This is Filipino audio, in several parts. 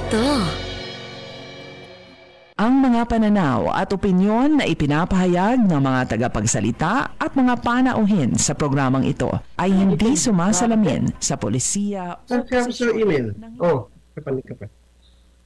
ito? Ang mga pananaw at opinyon na ipinapahayag ng mga tagapagsalita at mga panauhin sa programang ito ay hindi sumasalamin sa polisiya o email. Oh, kapanik ka pa.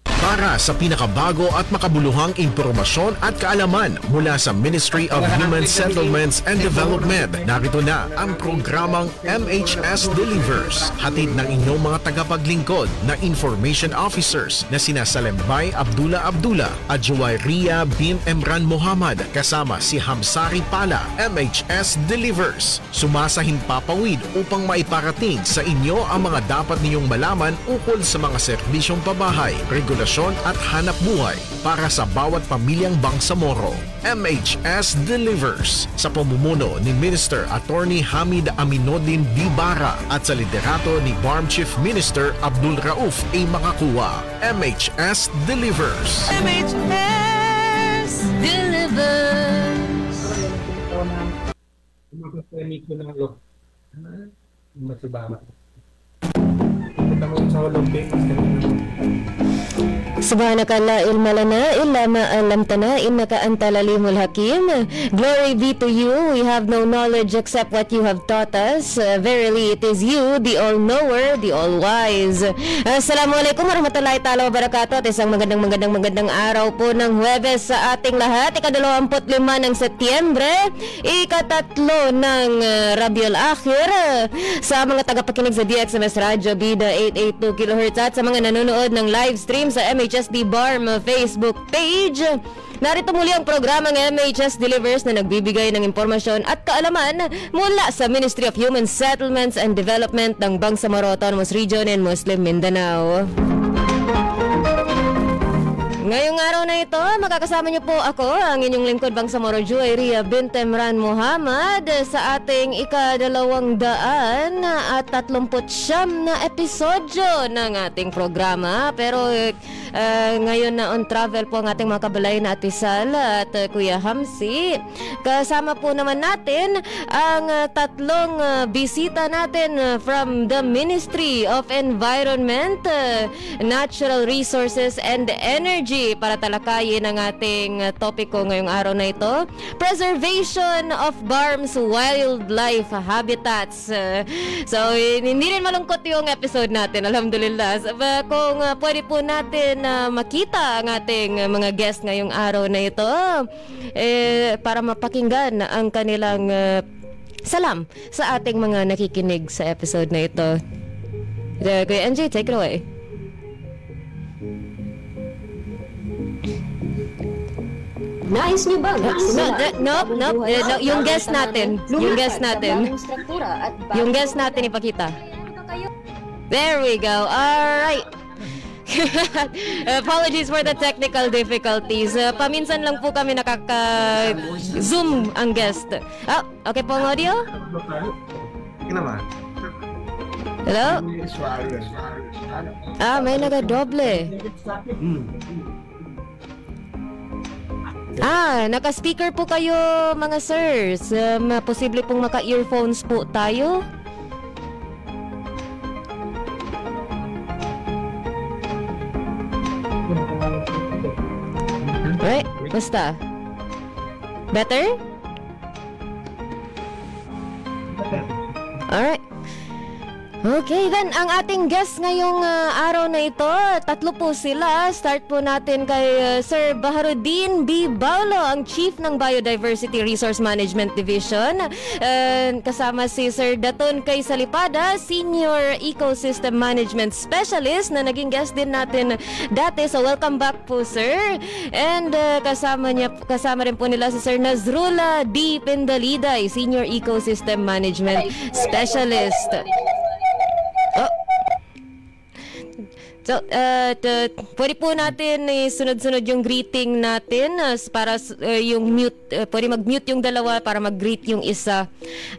Para sa pinakabago at makabuluhang impormasyon at kaalaman mula sa Ministry of Human Settlements and Development, narito na ang programang MHS Delivers. Hatid ng inyong mga tagapaglingkod na information officers na sina Salembay Abdullah at Juwayriya bin Emran Muhammad kasama si Hamsari Pala. MHS Delivers, sumasahin papawid upang maiparating sa inyo ang mga dapat ninyong malaman ukol sa mga serbisyong pabahay, regulasyon at hanap buhay para sa bawat pamilyang Bangsamoro. MHS Delivers sa pamumuno ni Minister Attorney Hamid Aminuddin Bibara at sa liderato ni BARM Chief Minister Abdul Rauf A. Makakuwa. MHS Delivers. MHS Delivers. Subhanakalla ilmalana illa ma'alamtana innaka antal alimul hakim. Glory be to you. We have no knowledge except what you have taught us. Verily it is you, the all-knower, the all-wise. Assalamualaikum warahmatullahi ta'ala wabarakatuh. At isang magandang araw po ng Huwebes sa ating lahat. Ika-25 ng Setyembre, ika-3 ng Rabiul Akhir. Sa mga tagapakinig sa DXMS Radio Bida 882 kHz at sa mga nanonood ng live stream sa MHSD BARM Facebook page. Narito muli ang programang MHS Delivers na nagbibigay ng impormasyon at kaalaman mula sa Ministry of Human Settlements and Development ng Bangsamoro Autonomous Region and Muslim Mindanao. Ngayong araw na ito, makakasama niyo po ako, ang inyong lingkod Bangsamoro Juwayriya bin Emran Muhammad sa ating ika-239 na episodyo ng ating programa. Pero ngayon na on travel po ang ating mga kabalay na Atisal at Kuya Hamsi. Kasama po naman natin ang tatlong bisita natin from the Ministry of Environment, Natural Resources and Energy para talakayin ang ating topiko ngayong araw na ito, preservation of BARM's wildlife habitats. So hindi rin malungkot yung episode natin, alhamdulillah. Kung pwede po natin makita ang ating mga guest ngayong araw na ito, para mapakinggan ang kanilang salam sa ating mga nakikinig sa episode na ito. Kuya NJ, take it away. Nais niyo ba? No, yung guest natin. Yung guest natin. Yung guest natin ipakita. There we go. Alright. Apologies for the technical difficulties. Paminsan lang po kami nakaka-zoom ang guest. Okay po ang audio? Hello? May naka-doble. Naka-speaker po kayo mga sirs. Posible pong maka-earphones po tayo. Right, basta. Better? Alright. Okay, then ang ating guest ngayong araw na ito, tatlo po sila. Start po natin kay Sir Baharuddin B. Baulo, ang Chief ng Biodiversity Resource Management Division. Kasama si Sir Daton Kay Salipada, Senior Ecosystem Management Specialist na naging guest din natin dati. So welcome back po, Sir. And kasama rin po nila si Sir Nazrullah D. Pindaliday, Senior Ecosystem Management Specialist. So, pwede po natin sunod-sunod yung greeting natin para yung mute, pwede mag-mute yung dalawa para mag-greet yung isa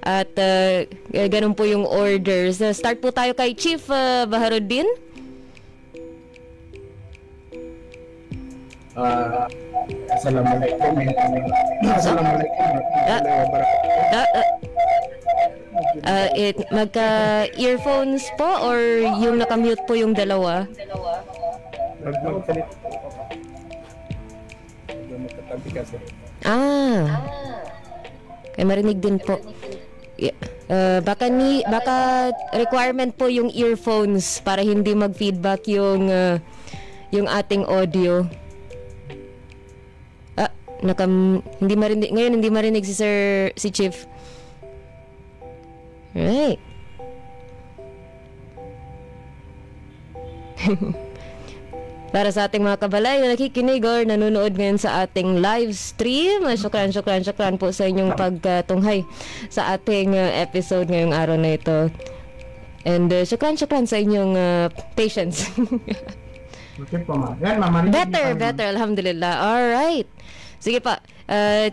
at ganun po yung orders. Start po tayo kay Chief Baharuddin. Assalamualaikum. Magka-earphones po or yung naka-mute po yung dalawa? Pag magsalita po ako. Pag magkatabi ka sir. Kaya marinig din po. Baka requirement po yung earphones para hindi mag-feedback yung ating audio. Hindi marinig ngayon, hindi marinig si Chief. Right. Para sa ating mga kabalay na nakikinig or nanonood ngayon sa ating live stream, syukran po sa inyong pagtunghay sa ating episode ngayong araw na ito. And syukran sa inyong patience. Okay po, ma. Yan, ma. Better, alhamdulillah. Alright. Sige pa.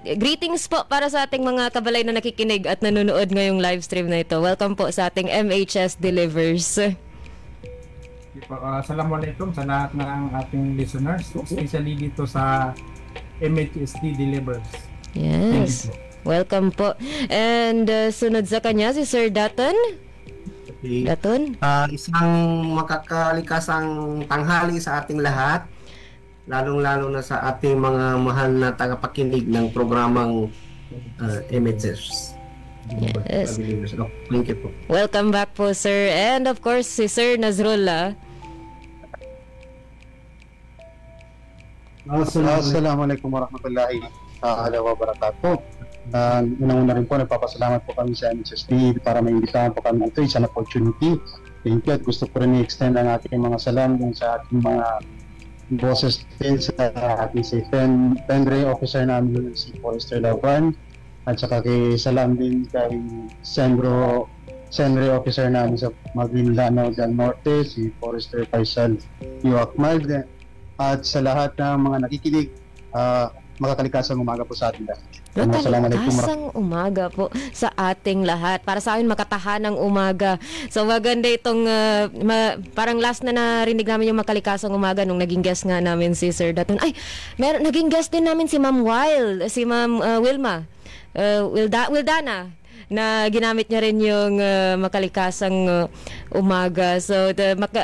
Greetings po para sa ating mga kabalay na nakikinig at nanonood ngayong live stream na ito. Welcome po sa ating MHS Delivers. Assalamualaikum sa lahat ng ating listeners, especially dito sa MHSD Delivers. Yes. Welcome po. And sunod sa kanya si Sir Daton. Okay. Daton? Isang makakalikasang tanghali sa ating lahat, lalong-lalo na sa ating mga mahal na tagapakinig ng programang MHS. Yes. Thank you po. Welcome back po, sir. And of course, si Sir Nasrullah. Assalamualaikum warahmatullahi wabarakatuh. Unang-una rin po, nagpapasalamat po kami sa MHSD para maimbitahan po kami ito. Isang opportunity. Thank you. At gusto ko rin i-extend ang ating mga salam sa ating mga bosses din sa ating si Tendre officer namin si Forester Laban. At saka kay salam din kay Senre officer namin sa Maguindanao del Norte, si Forester Faisal Yuakmag. At sa lahat ng mga nakikinig, makakalikasang umaga po sa ating lahat. Makalikasang umaga po sa ating lahat. Para sa akin, makatahanang umaga. So maganda itong parang last na narinig namin yung makalikasang umaga nung naging guest nga namin si Sir Daton. Ay, naging guest din namin si Ma'am si Ma'am Wilma. Wildana, na ginamit niya rin yung makalikasang umaga. So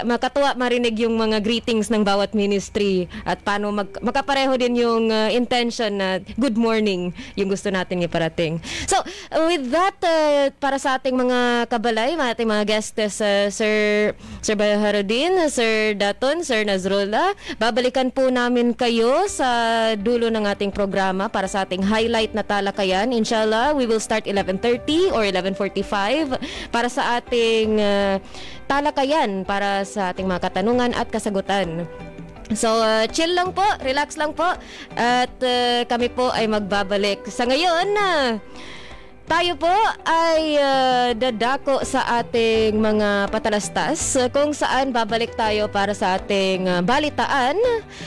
makatuwa marinig yung mga greetings ng bawat ministry at paano makapareho din yung intention na good morning yung gusto natin iparating. So with that, para sa ating mga kabalay, ating mga guests, Sir Baharudin, Sir Daton, Sir Nasrullah, babalikan po namin kayo sa dulo ng ating programa para sa ating highlight na talakayan. Inshallah, we will start 11:30 or 11:45 para sa ating talakayan para sa ating mga katanungan at kasagutan. So chill lang po, relax lang po at kami po ay magbabalik. Sa ngayon, tayo po ay dadako sa ating mga patalastas kung saan babalik tayo para sa ating balitaan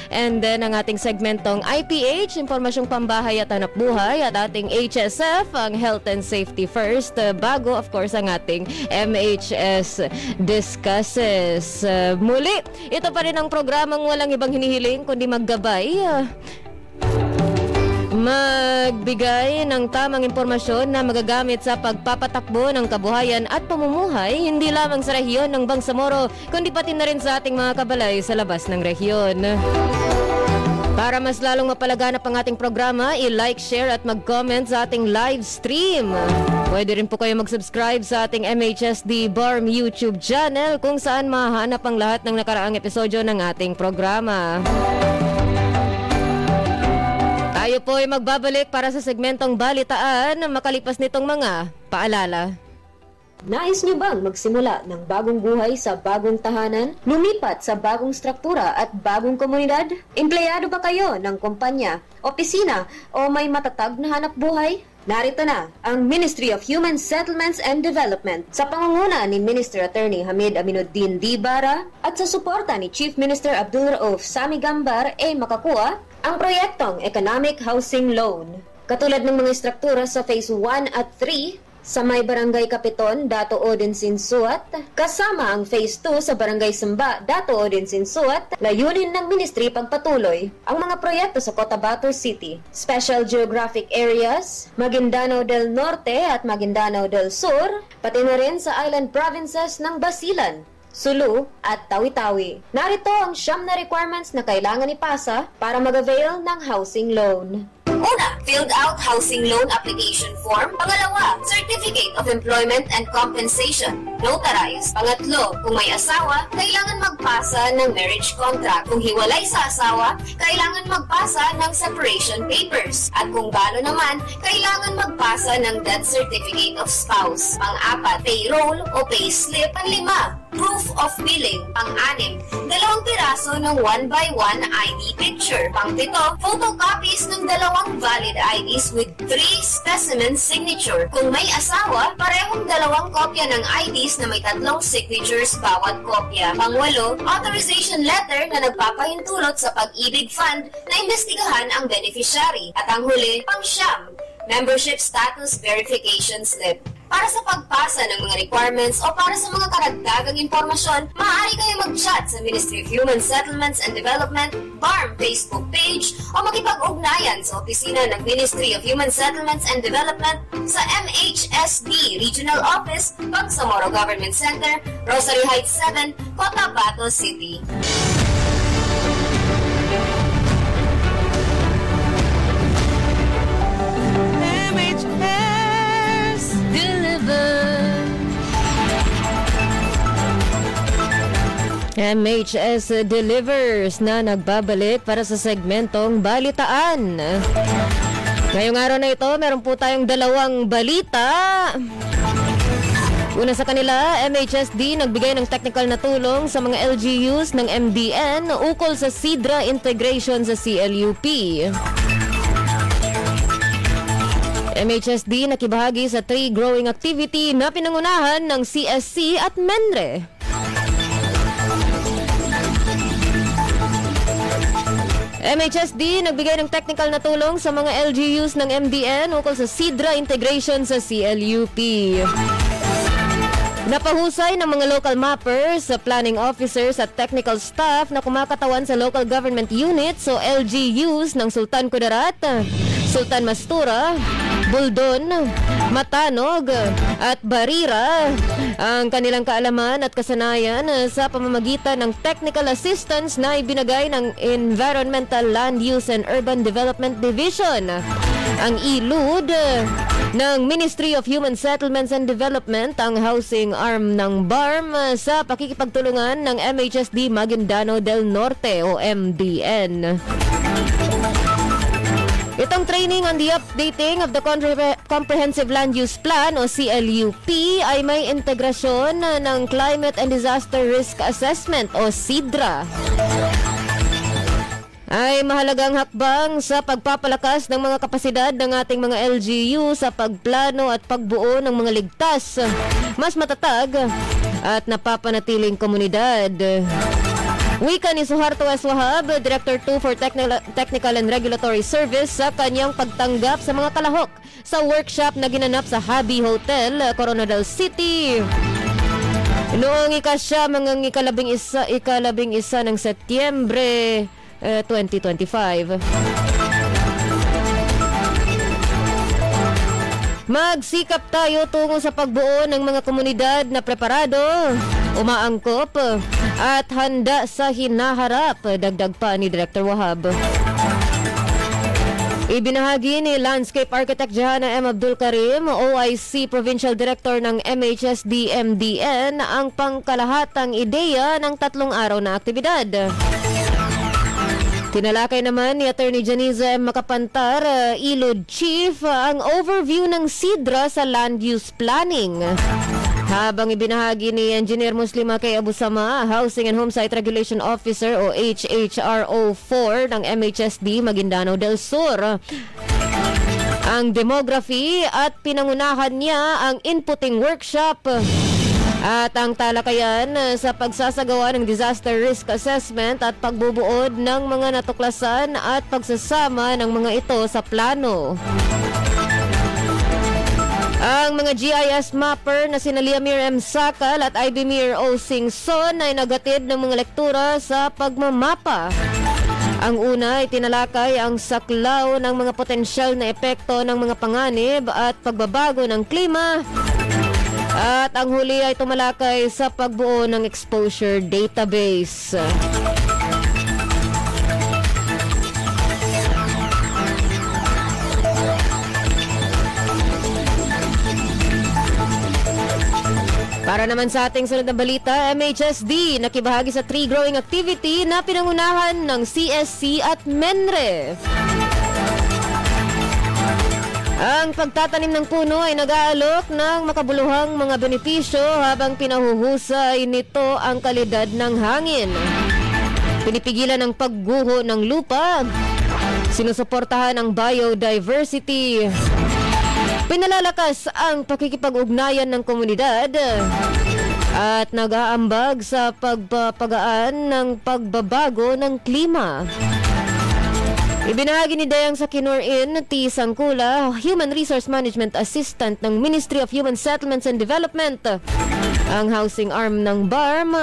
and then ang ating segmentong IPH, Impormasyong Pambahay at Hanap Buhay, at ating HSF, ang Health and Safety First, bago of course ang ating MHS Discusses. Muli, ito pa rin ang programang walang ibang hinihiling kundi maggabay, magbigay ng tamang impormasyon na magagamit sa pagpapatakbo ng kabuhayan at pamumuhay hindi lamang sa rehiyon ng Bangsamoro kundi pati na rin sa ating mga kabalay sa labas ng rehiyon. Para mas lalong mapalaganap ang ating programa, i-like, share at mag-comment sa ating live stream. Pwede rin po kayo mag-subscribe sa ating MHSD BARM YouTube channel kung saan mahanap ang lahat ng nakaraang episodyo ng ating programa. Tayo po ay magbabalik para sa segmentong balitaan makalipas nitong mga paalala. Nais nyo bang magsimula ng bagong buhay sa bagong tahanan, lumipat sa bagong struktura at bagong komunidad? Empleyado ba kayo ng kumpanya, opisina o may matatag na hanap buhay? Narito na ang Ministry of Human Settlements and Development sa pangunguna ni Minister Attorney Hamid Aminuddin Dibara at sa suporta ni Chief Minister Abdul Rauf Sami Gambar ay makakuha ang proyektong Economic Housing Loan. Katulad ng mga struktura sa Phase 1 at 3 sa may Barangay Kapiton, Dato Odin Sinsuat, kasama ang Phase 2 sa Barangay Samba, Dato Odin Sinsuat, layunin ng ministry pagpatuloy ang mga proyekto sa Cotabato City, Special Geographic Areas, Maguindanao del Norte at Maguindanao del Sur, pati na rin sa island provinces ng Basilan, Sulu at Tawi-Tawi. Narito ang 9 na requirements na kailangan ipasa para mag-avail ng housing loan. Una, filled out housing loan application form. Pangalawa, certificate of employment and compensation. Notarized. Pangatlo, kung may asawa, kailangan magpasa ng marriage contract. Kung hiwalay sa asawa, kailangan magpasa ng separation papers. At kung balo naman, kailangan magpasa ng death certificate of spouse. Pang-apat, payroll o payslip. Pang-lima, proof of billing. Pang-anim, 2 piraso ng 1x1 ID picture. Pang-pito, photocopies ng 2 valid IDs with 3 specimen signature. Kung may asawa, parehong 2 kopya ng IDs na may 3 signatures bawat kopya. Pang-walo, authorization letter na nagpapahintulot sa Pag-ibig Fund na imbestigahan ang beneficiary. At ang huli, pang-siyam, membership status verification slip. Para sa pagpasa ng mga requirements o para sa mga karagdagang impormasyon, maaari kayo mag-chat sa Ministry of Human Settlements and Development, BARM Facebook page o makipag-ugnayan sa opisina ng Ministry of Human Settlements and Development sa MHSD Regional Office, Bangsamoro Government Center, Rosary Heights 7, Cotabato City. MHS Delivers na nagbabalik para sa segmentong balitaan. Ngayong araw na ito, meron po tayong 2 balita. Una sa kanila, MHSD nagbigay ng technical na tulong sa mga LGUs ng MDN ukol sa SIDRA integration sa CLUP. MHSD nakibahagi sa 3 growing activity na pinangunahan ng CSC at MENRE. MHSD nagbigay ng technical na tulong sa mga LGUs ng MDN ukol sa SIDRA integration sa CLUP. Napahusay ng mga local mappers, planning officers at technical staff na kumakatawan sa local government units o LGUs ng Sultan Kudarat, Sultan Mastura, Buldon, Matanog at Barira ang kanilang kaalaman at kasanayan sa pamamagitan ng technical assistance na ibinagay ng Environmental Land Use and Urban Development Division, ang ILUD ng Ministry of Human Settlements and Development, ang housing arm ng BARM sa pakikipagtulungan ng MHSD Maguindano del Norte o MDN. Itong training on the updating of the Comprehensive Land Use Plan o CLUP ay may integrasyon ng Climate and Disaster Risk Assessment o SIDRA. Ay mahalagang hakbang sa pagpapalakas ng mga kapasidad ng ating mga LGU sa pagplano at pagbuo ng mga ligtas, mas matatag at napapanatiling komunidad. Wika ni Suharto S. Wahab, Director 2 for Technical and Regulatory Service sa kanyang pagtanggap sa mga kalahok sa workshop na ginanap sa Habi Hotel, Coronadal City. Noong ikalabing isa ng Setyembre 2025. Magsikap tayo tungo sa pagbuo ng mga komunidad na preparado, umaangkop at handa sa hinaharap, dagdag pa ni Director Wahab. Ibinahagi ni Landscape Architect Jehana M. Abdul Karim, OIC Provincial Director ng MHSD MDN, ang pangkalahatang ideya ng 3 araw na aktibidad. Tinalakay naman ni Attorney Janiza M. Makapantar, ILUD Chief, ang overview ng SIDRA sa land use planning. Habang ibinahagi ni Engineer Muslima K. Abu Sama, Housing and Homesite Regulation Officer o HHRO4 ng MHSD Maguindano del Sur, ang demography at pinangunahan niya ang inputting workshop at ang talakayan sa pagsasagawa ng disaster risk assessment at pagbubuod ng mga natuklasan at pagsasama ng mga ito sa plano. Ang mga GIS mapper na sina Liamir M. Sakal at Ibimir O. Singson ay nagatid ng mga lektura sa pagmamapa. Ang una ay tinalakay ang saklaw ng mga potensyal na epekto ng mga panganib at pagbabago ng klima At ang huli ay tumalakay sa pagbuo ng exposure database. Para naman sa ating sunod na balita, MHSD nakibahagi sa tree growing activity na pinangunahan ng CSC at MENRE. Ang pagtatanim ng puno ay nag-aalok ng makabuluhang mga benepisyo habang pinahuhusay nito ang kalidad ng hangin. Pinipigilan ang pagguho ng lupa. Sinusuportahan ang biodiversity. Pinalalakas ang pakikipag-ugnayan ng komunidad at nag-aambag sa pagpapagaan ng pagbabago ng klima. Ibinahagi ni Dayang Sakinurin T. Sangkula, Human Resource Management Assistant ng Ministry of Human Settlements and Development, ang housing arm ng BARM.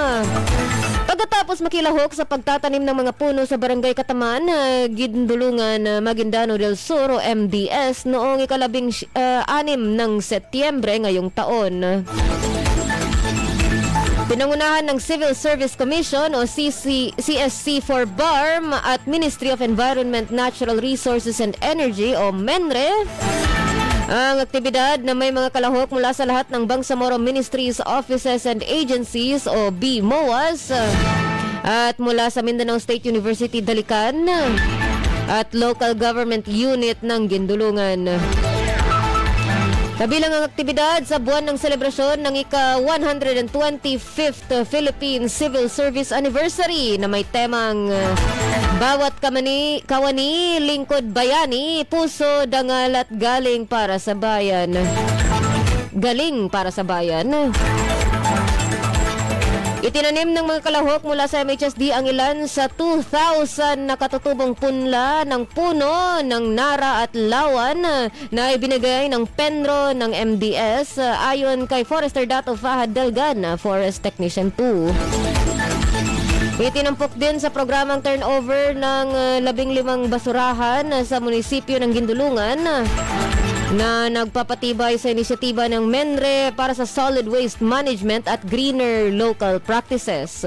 Pagkatapos makilahok sa pagtatanim ng mga puno sa Barangay Kataman, Gindulungan, Maguindano del Sur o MDS noong ika-16 ng Setyembre ngayong taon. Pinangunahan ng Civil Service Commission o CSC for BARM at Ministry of Environment, Natural Resources and Energy o MENRE ang aktibidad na may mga kalahok mula sa lahat ng Bangsamoro Ministries, Offices and Agencies o BMOAs at mula sa Mindanao State University Dalican at Local Government Unit ng Gindulungan. Kabilang ang aktibidad sa buwan ng selebrasyon ng ika-125th Philippine Civil Service Anniversary na may temang Bawat kawani, lingkod bayani, puso, dangal at galing para sa bayan. Galing para sa bayan. Itinanim ng mga kalahok mula sa MHSD ang ilan sa 2,000 na katutubong punla ng puno ng Nara at Lawan na ibinigay ng Penro ng MDS ayon kay Forester Dato Fahad Delgan, Forest Technician 2. Itinampok din sa programang turnover ng 15 basurahan sa munisipyo ng Gindulungan na nagpapatibay sa inisyatiba ng MENRE para sa solid waste management at greener local practices.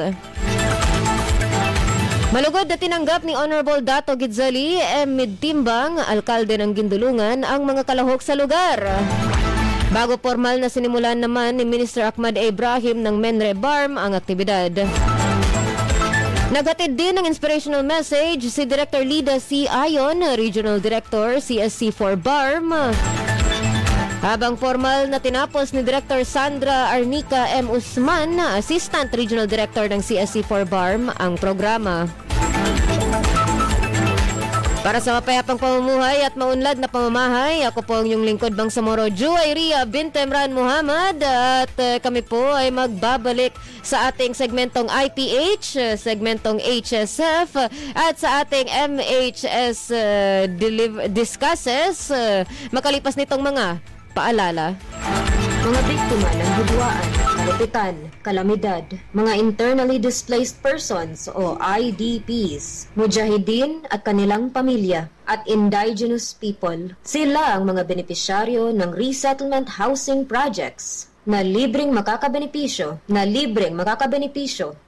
Malugod na tinanggap ni Honorable Dato Gidzali M. Midtimbang, alkalde ng Gindulungan, ang mga kalahok sa lugar. Bago formal na sinimulan naman ni Minister Ahmad Ibrahim ng MENRE BARM ang aktibidad. Naghatid din ng inspirational message si Director Lida C. Ayon, Regional Director, CSC4 BARM. Habang formal na tinapos ni Director Sandra Arnica M. Usman, Assistant Regional Director ng CSC4 BARM, ang programa. Para sa mapayapang pamumuhay at maunlad na pamamahay, ako po ang inyong lingkod Bangsamoro, Juwayria Bintemran Muhammad, at kami po ay magbabalik sa ating segmentong IPH, segmentong HSF, at sa ating MHS Discusses, makalipas nitong mga paalala. Mga biktima ng hidwaan, kalupitan, kalamidad, mga internally displaced persons o IDPs, mujahideen at kanilang pamilya, at indigenous people. Sila ang mga benepisyaryo ng resettlement housing projects na libreng makakabenepisyo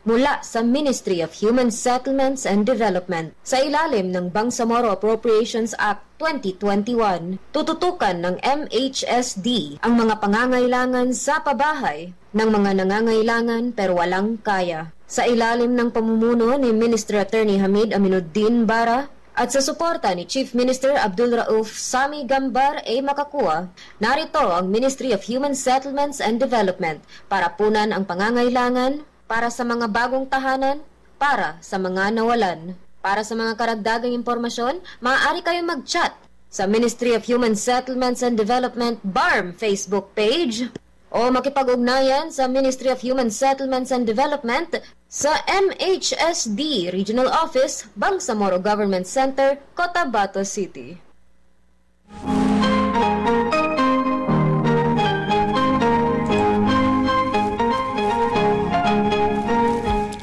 mula sa Ministry of Human Settlements and Development sa ilalim ng Bangsamoro Appropriations Act 2021. Tututukan ng MHSD ang mga pangangailangan sa pabahay ng mga nangangailangan pero walang kaya. Sa ilalim ng pamumuno ni Minister Attorney Hamid Aminuddin Bara at sa suporta ni Chief Minister Abdul Rauf Sami Gambar A. Makakua, narito ang Ministry of Human Settlements and Development para punan ang pangangailangan para sa mga bagong tahanan, para sa mga nawalan. Para sa mga karagdagang impormasyon, maaari kayong mag-chat sa Ministry of Human Settlements and Development BARM Facebook page o makipag-ugnayan sa Ministry of Human Settlements and Development sa MHSD Regional Office, Bangsamoro Government Center, Cotabato City.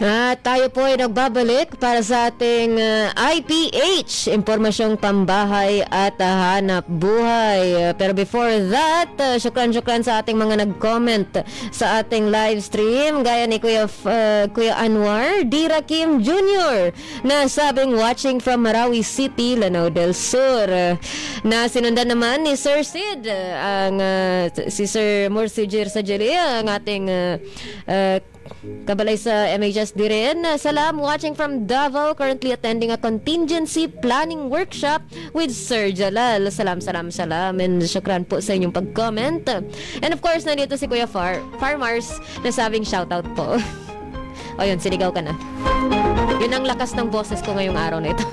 At At tayo po ay nagbabalik para sa ating IPH, Impormasyong Pambahay at Hanap Buhay. Pero before that, syukran sa ating mga nag-comment sa ating live stream. Gaya ni Kuya Anwar Dira Kim Jr. na sabing watching from Marawi City, Lanao del Sur. Na sinundan naman ni Sir Sid, si Sir Morsijir Sajeli, ang ating kabalay sa MHSD rin. Salam, watching from Davao, currently attending a contingency planning workshop with Sir Jalal. Salam, and syukran po sa inyong pag-comment. And of course, nandito si Kuya Farmers na sabing shoutout po. O yun, sinigaw ka na. Yun ang lakas ng boses ko ngayong araw na ito.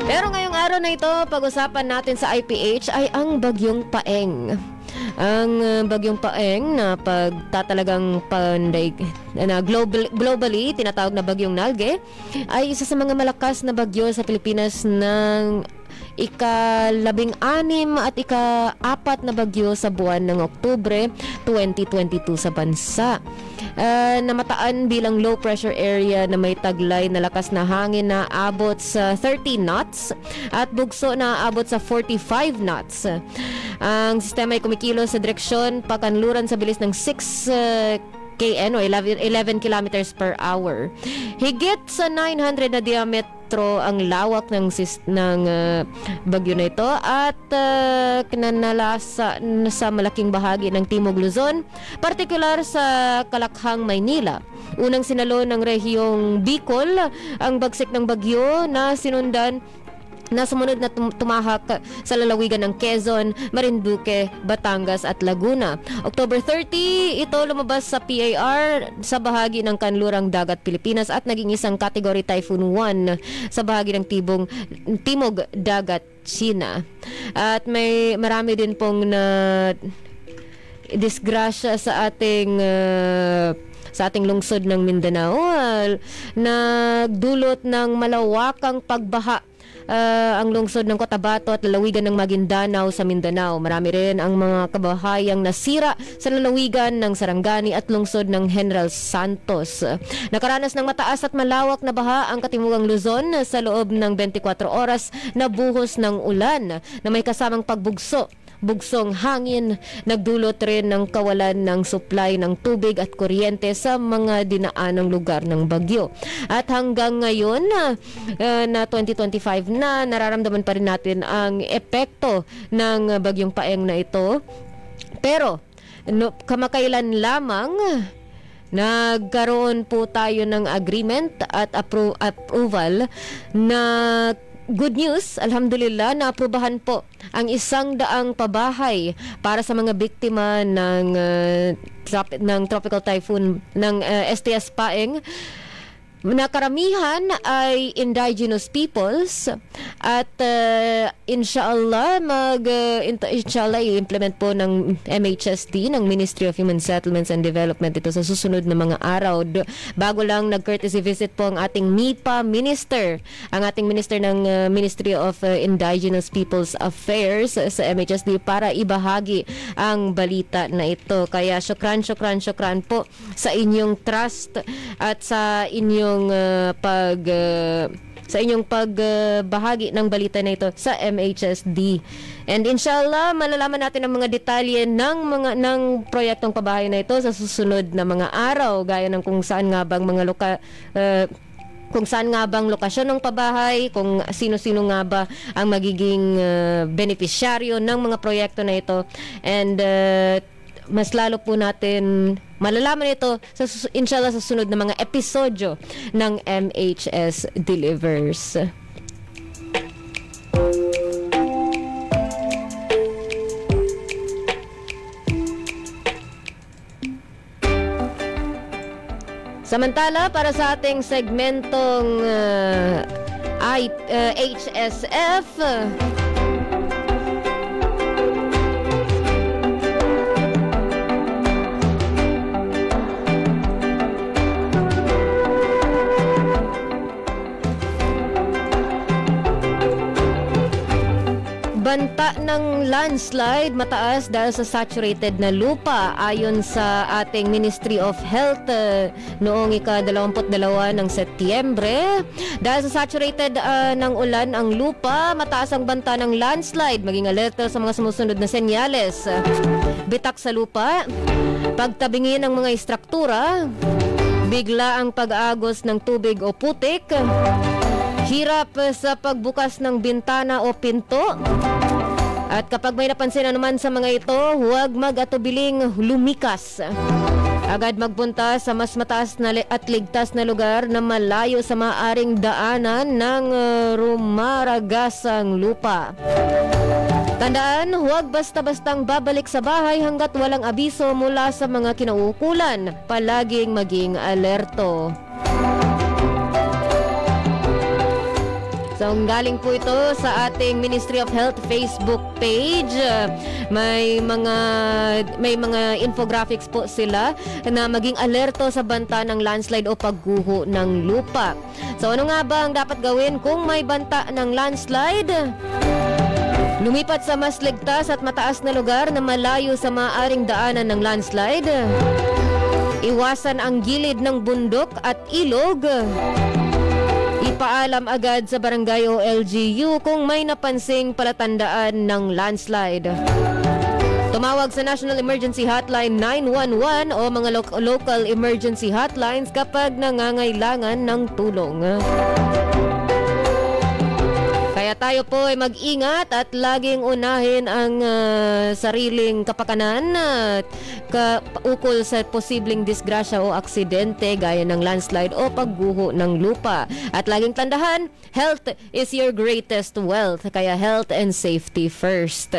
Pero ngayong araw na ito, pag-usapan natin sa IPH ay ang Bagyong Paeng. Ang Bagyong Paeng na pagtatalagang globally tinatawag na Bagyong Nalge ay isa sa mga malakas na bagyo sa Pilipinas ng ika-16 at ika-4 na bagyo sa buwan ng Oktubre 2022 sa bansa. Namataan bilang low pressure area na may taglay na lakas na hangin na abot sa 30 knots at bugso na abot sa 45 knots. Ang sistema ay kumikilos sa direksyon pakanluran sa bilis ng 6 km o 11 kilometers per hour. Higit sa 900 na diametro ang lawak ng bagyo na ito at kinanalasa sa malaking bahagi ng Timog Luzon, partikular sa Kalakhang, Maynila. Unang sinalo ng rehiyong Bicol ang bagsik ng bagyo na sumunod na tumahak sa lalawigan ng Quezon, Marinduque, Batangas at Laguna. October 30, ito lumabas sa PAR sa bahagi ng kanlurang dagat Pilipinas at naging isang Category Typhoon 1 sa bahagi ng Timog Dagat China. At marami din pong disgrasya sa ating lungsod ng Mindanao, nagdulot ng malawakang pagbaha ang lungsod ng Cotabato at lalawigan ng Maguindanao sa Mindanao. Marami rin ang mga kabahayang nasira sa lalawigan ng Sarangani at lungsod ng General Santos. Nakaranas ng mataas at malawak na baha ang Katimugang Luzon sa loob ng 24 oras na buhos ng ulan na may kasamang bugsong hangin, nagdulot rin ng kawalan ng supply ng tubig at kuryente sa mga dinaanang lugar ng bagyo. At hanggang ngayon na 2025 na, nararamdaman pa rin natin ang epekto ng Bagyong Paeng na ito. Pero kamakailan lamang nagkaroon po tayo ng agreement at approval na good news, alhamdulillah, naaprubahan po ang 100 pabahay para sa mga biktima ng tropical typhoon ng STS Paeng. Nakaramihan ay indigenous peoples at inshallah i-implement po ng MHSD, ng Ministry of Human Settlements and Development ito sa susunod na mga araw. Bago lang nag-courtesy visit po ang ating MIPA minister, ang ating minister ng Ministry of Indigenous Peoples Affairs sa MHSD para ibahagi ang balita na ito. Kaya syukran po sa inyong trust at sa inyong pagbahagi ng balita na ito sa MHSD. And inshallah, malalaman natin ang mga detalye ng proyektong pabahay na ito sa susunod na mga araw, gaya ng kung saan nga bang lokasyon ng pabahay, kung sino-sino nga ba ang magiging benepisyaryo ng mga proyekto na ito. And mas lalo po natin malalaman ito inshallah sa susunod na mga episodyo ng MHS Delivers. Samantala, para sa ating segmentong HSF, banta ng landslide mataas dahil sa saturated na lupa ayon sa ating Ministry of Health noong ika-22 ng Setyembre. Dahil sa saturated ng ulan ang lupa, mataas ang banta ng landslide. Maging alerto sa mga sumusunod na senyales. Bitak sa lupa, pagtabingin ng mga istruktura, bigla ang pag-agos ng tubig o putik, hirap sa pagbukas ng bintana o pinto. At kapag may napansin naman sa mga ito, huwag mag-atubiling lumikas. Agad magpunta sa mas mataas na at ligtas na lugar na malayo sa maaring daanan ng rumaragasang lupa. Tandaan, huwag basta-bastang babalik sa bahay hanggat walang abiso mula sa mga kinauukulan. Palaging maging alerto. So, galing po ito sa ating Ministry of Health Facebook page. May mga infographics po sila na maging alerto sa banta ng landslide o pagguho ng lupa. So, ano nga ba ang dapat gawin kung may banta ng landslide? Lumipat sa mas ligtas at mataas na lugar na malayo sa maaaring daanan ng landslide. Iwasan ang gilid ng bundok at ilog. Ipaalam agad sa barangay o LGU kung may napansing palatandaan ng landslide. Tumawag sa National Emergency Hotline 911 o mga local emergency hotlines kapag nangangailangan ng tulong. Kaya tayo po ay mag-ingat at laging unahin ang sariling kapakanan ukol sa posibleng disgrasya o aksidente gaya ng landslide o pagguho ng lupa. At laging tandaan, health is your greatest wealth. Kaya health and safety first.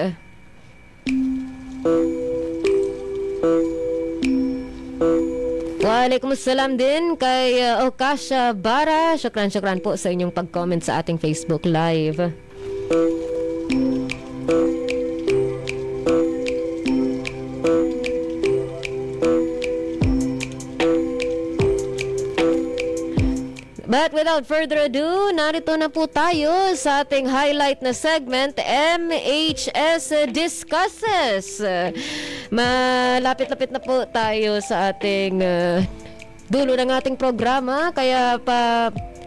Waalaikumsalam din kay Okasha Bara. Syukran po sa inyong pag-comment sa ating Facebook Live. But without further ado, narito na po tayo sa ating highlight na segment, MHS Discusses. Malapit-lapit na po tayo sa ating dulo ng ating programa, kaya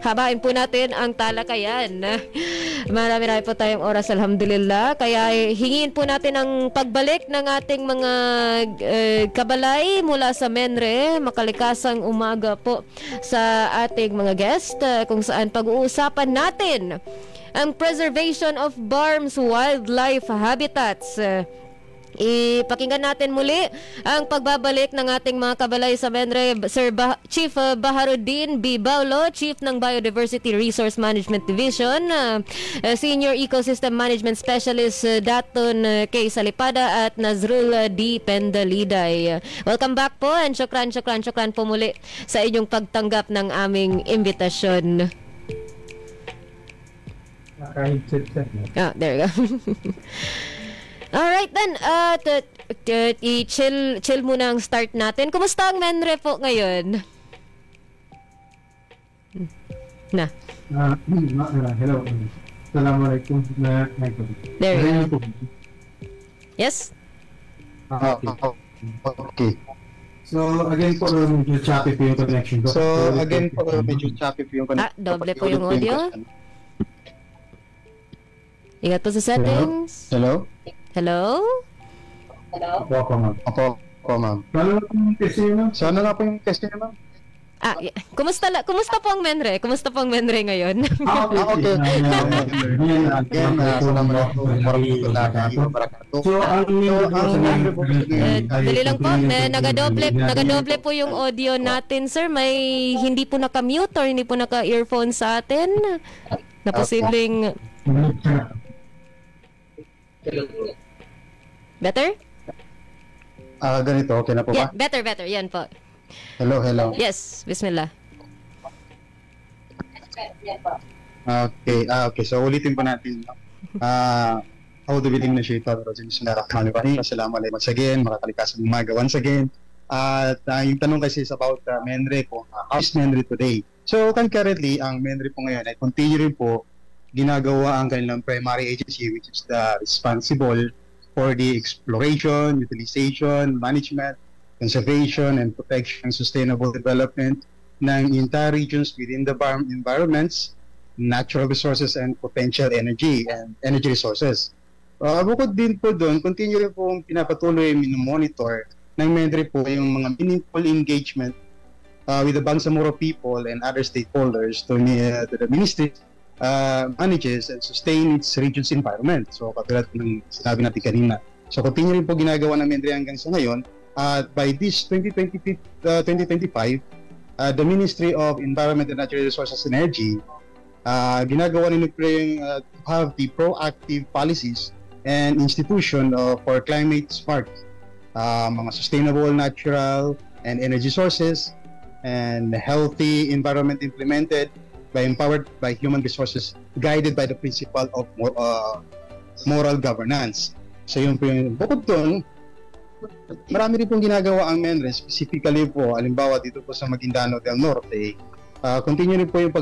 habain po natin ang talakayan. Marami po tayong oras, alhamdulillah. Kaya hingin po natin ang pagbalik ng ating mga kabalay mula sa Menre. Makalikasang umaga po sa ating mga guest, kung saan pag-uusapan natin ang preservation of BARM's wildlife habitats. Ipakinggan natin muli ang pagbabalik ng ating mga kabalay sa Menre, Chief Baharuddin B. Baulo, Chief ng Biodiversity Resource Management Division, Senior Ecosystem Management Specialist Daton K. Salipada at Nazrul D. Pendaliday. Welcome back po and syukran po muli sa inyong pagtanggap ng aming imbitasyon. There you go. Alright then, chill muna ang start natin. Kumusta ang Menre po ngayon? Hello. Assalamualaikum. There you go. Yes? Okay. So again po, medyo choppy po yung connection ko. Doble po yung audio. Ingat po sa settings. Hello? Opo, ma'am. Sana nga po yung test niyo, ma'am. Kumusta po ang Menre? Kumusta po ang Menre ngayon? Okay. Dali lang po. Nagadoble po yung audio natin, sir. May hindi po naka-mute or hindi po naka-earphone sa atin na posibleng... Better? Ganito, okay na po ba? Yeah, better. Yan po. Hello. Yes, bismillah. Okay. So, ulitin po natin. A'udhu billahi minash shaitanir rajim. Bismillahirrahmanirrahim. Assalamualaikum once again. Makakalikasang umaga once again. At yung tanong kasi is about Menre po. How is Menre today? So, concurrently, ang Menre po ngayon ay continue rin po ginagawa ang kanilang primary agency, which is the responsible for the exploration, utilization, management, conservation, and protection and sustainable development ng entire regions within the BARM environments, natural resources, and potential energy resources. Bukod din po doon, continue rin po pinapatuloy monitor ng MENRE po yung mga meaningful engagement with the Bangsamoro people and other stakeholders to the ministry manages and sustain its region's environment. So katulad ng sinabi natin kanina. So continue rin po ginagawa ng MENRE hanggang sa ngayon. By this 2025, the Ministry of Environment and Natural Resources and Energy ginagawa ni to have the proactive policies and institution for climate smart, mga sustainable natural and energy sources and healthy environment implemented empowered by human resources, guided by the principle of moral governance. So yun po yung bukod doon, marami rin pong ginagawa ang MENRE, specifically po, halimbawa dito po sa Maguindanao del Norte, continue rin po yung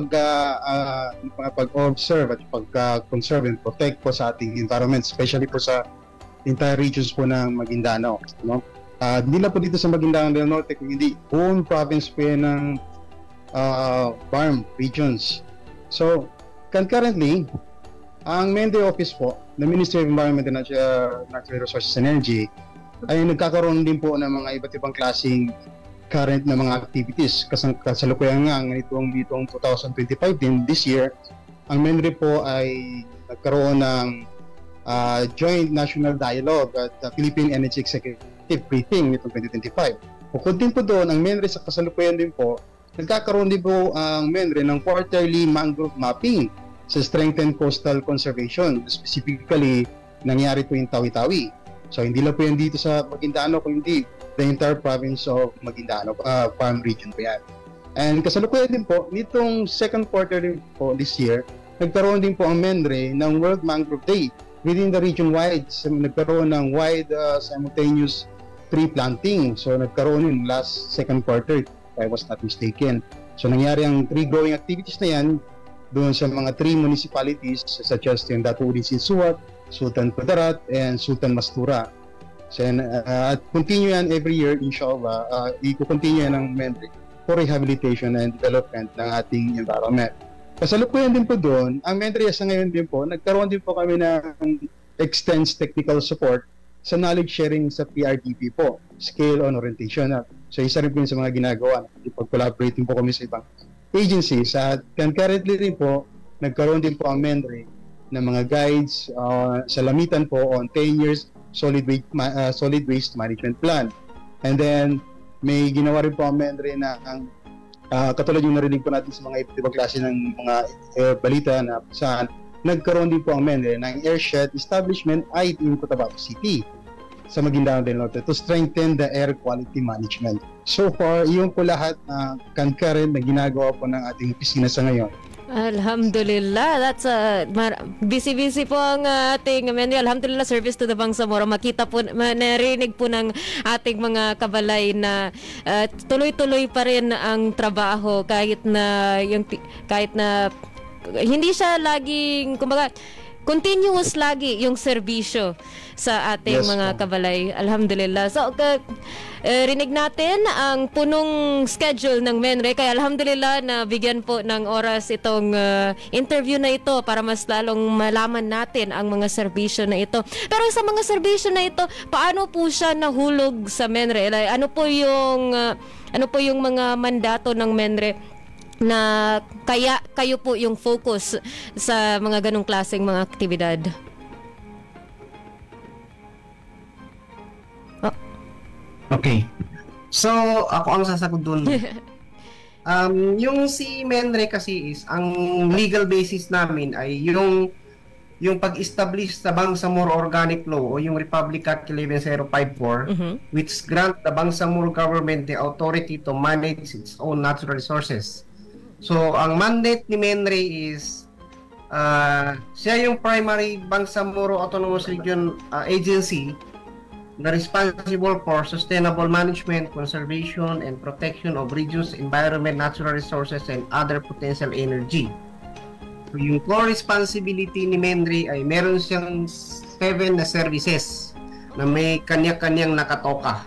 pag-observe at pag-conserve and protect po sa ating environment, especially po sa entire regions po ng Maguindanao. No? Hindi lang po dito sa Maguindanao del Norte, kung hindi buong province po yan ng BARM regions. So, concurrently, ang MENRE office po, the Ministry of Environment and Natural Resources and Energy, ay nagkakaroon din po ng mga iba't ibang klaseng current na mga activities. Kasalukuyan nga nitong 2025 din, this year, ang MENRE po ay nagkaroon ng Joint National Dialogue at Philippine Energy Executive Briefing nitong 2025. Bukod din po doon, ang MENRE sa kasalukuyan din po, nagkakaroon din po ang MENRE ng quarterly mangrove mapping sa strengthened coastal conservation. Specifically, nangyari po yung Tawi-Tawi. So hindi lang po yan dito sa Maguindanao, kundi the entire province of Maguindanao, farm region po yan. And kasalukuyan din po, nitong second quarter din po this year, nagkaroon din po ang MENRE ng World Mangrove Day within the region-wide. So, nagkaroon ng wide simultaneous tree planting. So nagkaroon yung last second quarter, if I was not mistaken. So nangyari ang tree growing activities na yan doon sa mga 3 municipalities such as yung Datuudi Sinsuat, Sultan Kudarat, and Sultan Mastura. So, at continue yan every year, inshallah, i-continue yan ng MENRE for rehabilitation and development ng ating environment. Kasalukuyan din po doon, ang MENRE sa ngayon din po, nagkaroon din po kami ng extends technical support sa knowledge sharing sa PRDP po, scale on orientation. So, isa rin po sa mga ginagawa. Ipag-collaborate din po kami sa ibang agencies. At concurrently rin po, nagkaroon din po ang MENRE ng mga guides sa lamitan po on 10 years solid waste management plan. And then may ginawa rin po ang MENRE na katulad yung narinig po natin sa mga ibang klase ng mga balita na saan nagkaroon din po ang MENRE ng airshed establishment ay in Cotabato City sa Maguindanao del Norte to strengthen the air quality management. So far, yun po lahat na concurrent na ginagawa po ng ating opisina sa ngayon. Alhamdulillah, that's busy po ang ating MENRE. Alhamdulillah, service to the Bangsamoro. Makita po, narinig po ng ating mga kabalay na tuloy-tuloy pa rin ang trabaho kahit na hindi siya laging, kumbaga, continuous lagi yung serbisyo sa ating mga kabalay. Alhamdulillah. So, rinig natin ang punong schedule ng MENRE. Kaya alhamdulillah na bigyan po ng oras itong interview na ito para mas lalong malaman natin ang mga serbisyo na ito. Pero sa mga serbisyo na ito, paano po siya nahulog sa MENRE? Ano po yung mga mandato ng MENRE na kaya kayo po yung focus sa mga ganong klaseng mga aktibidad? Okay. So, ako ang sasagot doon. Yung si MENRE kasi is, ang legal basis namin ay yung pag-establish sa Bangsamoro Organic Law o yung Republic Act 11054, which grant the Bangsamoro government the authority to manage its own natural resources. So, ang mandate ni MENRE is siya yung primary Bangsamoro Autonomous Region agency na responsible for sustainable management, conservation, and protection of regions, environment, natural resources, and other potential energy. So, yung core responsibility ni Menre ay meron siyang 7 na services na may kanya-kanyang nakatoka.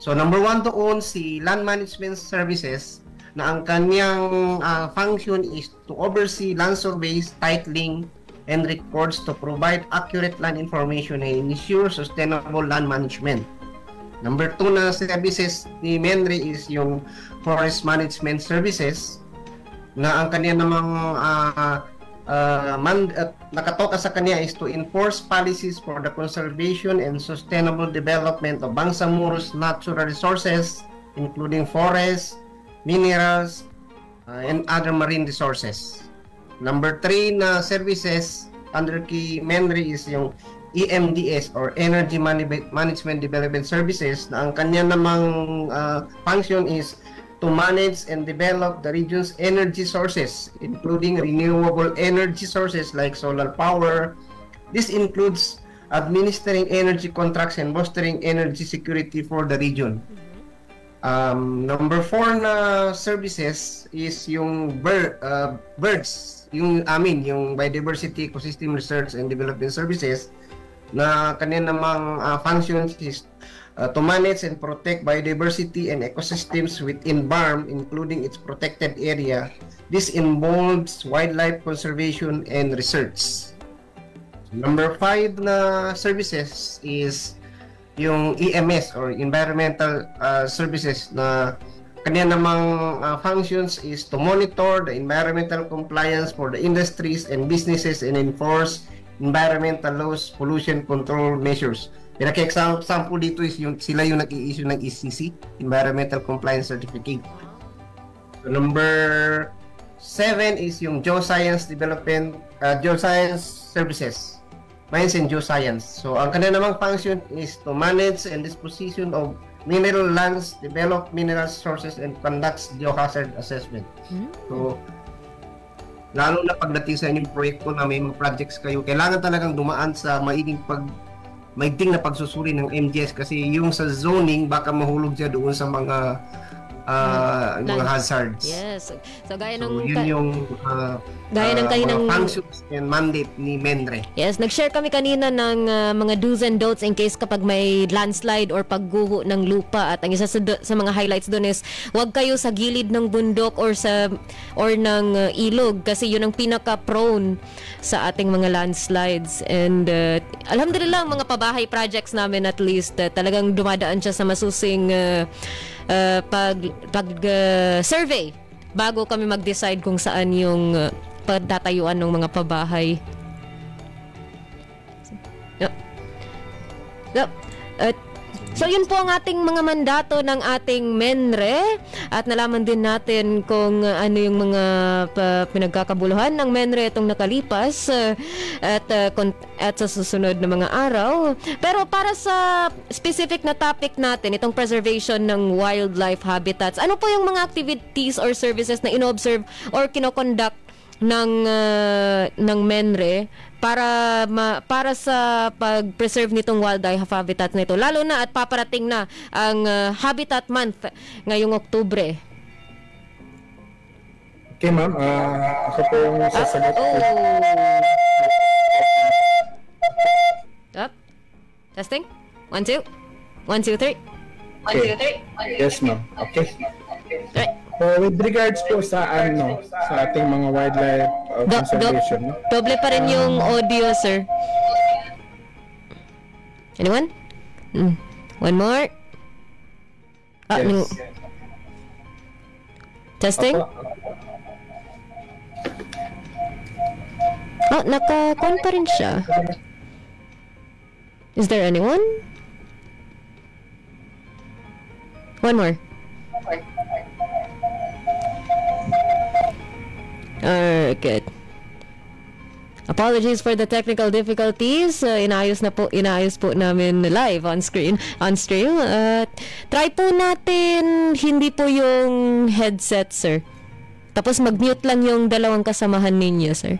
So, number 1 doon, si Land Management Services, na ang kanyang function is to oversee land surveys, titling, and records to provide accurate land information and ensure sustainable land management. Number 2 na services ni Menre is yung Forest Management Services, na ang kanya namang nakatoka sa kanya is to enforce policies for the conservation and sustainable development of Bangsamuro's natural resources, including forests, minerals, and other marine resources. Number 3 na services under kay Menre is yung EMDS or Energy Management Development Services, na ang kanya namang function is to manage and develop the region's energy sources, including renewable energy sources like solar power. This includes administering energy contracts and fostering energy security for the region. Number 4 na services is yung birds, yung biodiversity, ecosystem research and development services, na kanya namang functions is to manage and protect biodiversity and ecosystems within BARM, including its protected area. This involves wildlife conservation and research. Number 5 na services is yung EMS or Environmental Services, na kanya namang functions is to monitor the environmental compliance for the industries and businesses and enforce environmental laws, pollution control measures. Pinaka-example dito is sila yung nag-i-issue ng ECC, Environmental Compliance Certificate. So, number 7 is yung Geoscience Development, Geoscience Services, Mines and Geoscience. So, ang kanya namang function is to manage and disposition of mineral lands, develop mineral sources, and conduct geohazard assessment. So, lalo na pagdating sa inyong proyekto na may mga projects kayo, kailangan talagang dumaan sa maigting na pagsusuri ng MGS, kasi yung sa zoning baka mahulog siya doon sa mga hazards. Yes. So gaya ng yun yung gaya ng kaninang functions and mandate ni Menre. Yes, nag-share kami kanina ng mga do's and don'ts in case kapag may landslide or pagguho ng lupa, at ang isa sa mga highlights doon is huwag kayo sa gilid ng bundok or ng ilog, kasi yun ang pinaka-prone sa ating mga landslides. And alhamdulillah, mga pabahay projects namin at least talagang dumadaan siya sa masusing survey bago kami mag-decide kung saan yung pagtatayuan ng mga pabahay. So yun po ang ating mga mandato ng ating Menre, at nalaman din natin kung ano yung mga pinagkakabuluhan ng Menre itong nakalipas at sa susunod na mga araw. Pero para sa specific na topic natin, itong preservation ng wildlife habitats, ano po yung mga activities or services na ino-observe or kinoconduct ng Menre para sa pag-preserve nitong wildlife habitats na ito, lalo na at paparating na ang Habitat Month ngayong Oktubre? Okay, ma'am. Ako po yung sasagot. Up. Testing. 1, 2. 1, 2, 3. 1, 2, 3. Yes, ma'am. Okay. Right. With regards po sa sa ating mga wildlife conservation, doble pa rin yung audio, sir. Anyone? One more. Yes. Testing. Naka-con pa rin siya. Is there anyone? One more. Good. Apologies for the technical difficulties. Inayos po namin live on stream. Try po natin hindi po yung headset, sir. Tapos mag-mute lang yung dalawang kasamahan ninyo, sir.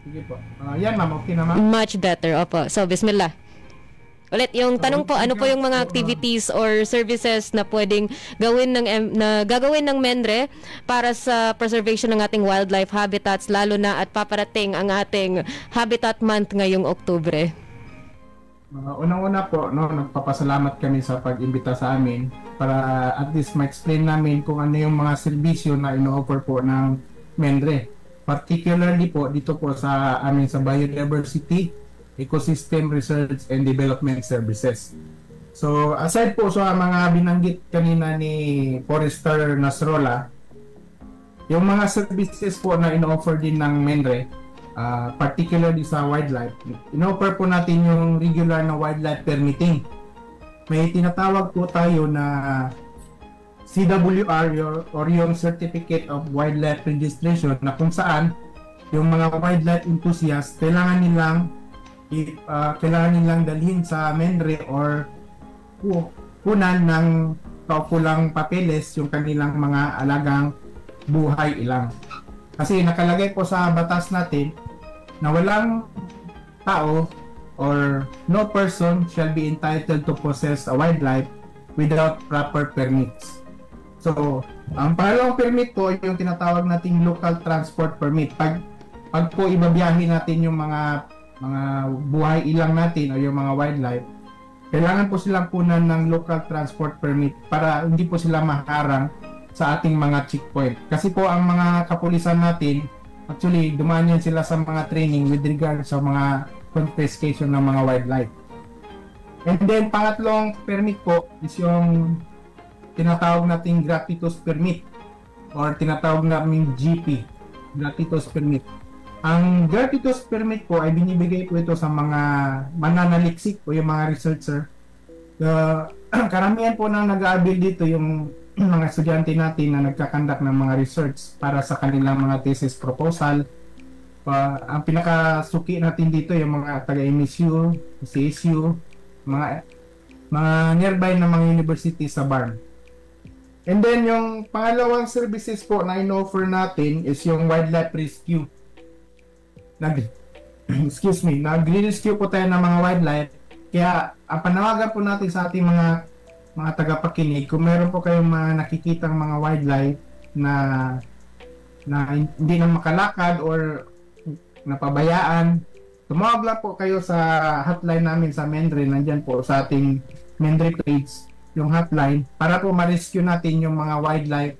Sige po. Yan, ma'am. Okay naman. Much better. Opo. So, bismillah. Ulit, yung tanong po, ano po yung mga activities or services na pwedeng gawin gagawin ng MENRE para sa preservation ng ating wildlife habitats, lalo na at paparating ang ating Habitat Month ngayong Oktubre? Unang-una po, nagpapasalamat kami sa pag-imbita sa amin para at least ma-explain namin kung ano yung mga serbisyo na ino-offer po ng MENRE. Particularly po dito po sa amin sa Biodiversity, Ecosystem Research and Development Services. So aside po sa mga binanggit kanina ni Forester Nasrola, yung mga services po na ino-offer din ng MENRE, particularly sa wildlife, ino-offer po natin yung regular na wildlife permitting. May tinatawag po tayo na CWR or yung Certificate of Wildlife Registration, na kung saan yung mga wildlife enthusiasts kailangan nilang dalhin sa MENRE or kunan ng kaukulang papeles yung kanilang mga alagang buhay ilang. Kasi nakalagay po sa batas natin na walang tao or no person shall be entitled to possess a wildlife without proper permits. So, ang pangalawang permit po yung tinatawag nating local transport permit. Pag po ibabiyahin natin yung mga buhay ilang natin o yung mga wildlife, kailangan po silang punan ng local transport permit para hindi po sila maharang sa ating mga checkpoint. Kasi po ang mga kapulisan natin, actually dumaan yan sila sa mga training with regard sa mga confiscation ng mga wildlife. And then pangatlong permit po is yung tinatawag nating gratuitous permit or tinatawag nating GP, gratuitous permit. Ang gratuitous permit po ay binibigay po ito sa mga mananaliksik o yung mga researcher. Karamihan po nang nag-aabil dito yung mga estudyante natin na nagkakandak ng mga research para sa kanilang mga thesis proposal. Ang pinakasuki natin dito yung mga taga-MSU, CSU, mga nearby na mga university sa BARM. And then yung pangalawang services po na in-offer natin is yung wildlife rescue. Nagre-rescue po tayo ng mga wildlife. Kaya ang panawagan po natin sa ating mga tagapakinig, kung meron po kayong mga nakikitang mga wildlife na hindi na makalakad or napabayaan, tumawag lang po kayo sa hotline namin sa MENRE. Nandyan po sa ating MENRE page yung hotline para po ma-rescue natin yung mga wildlife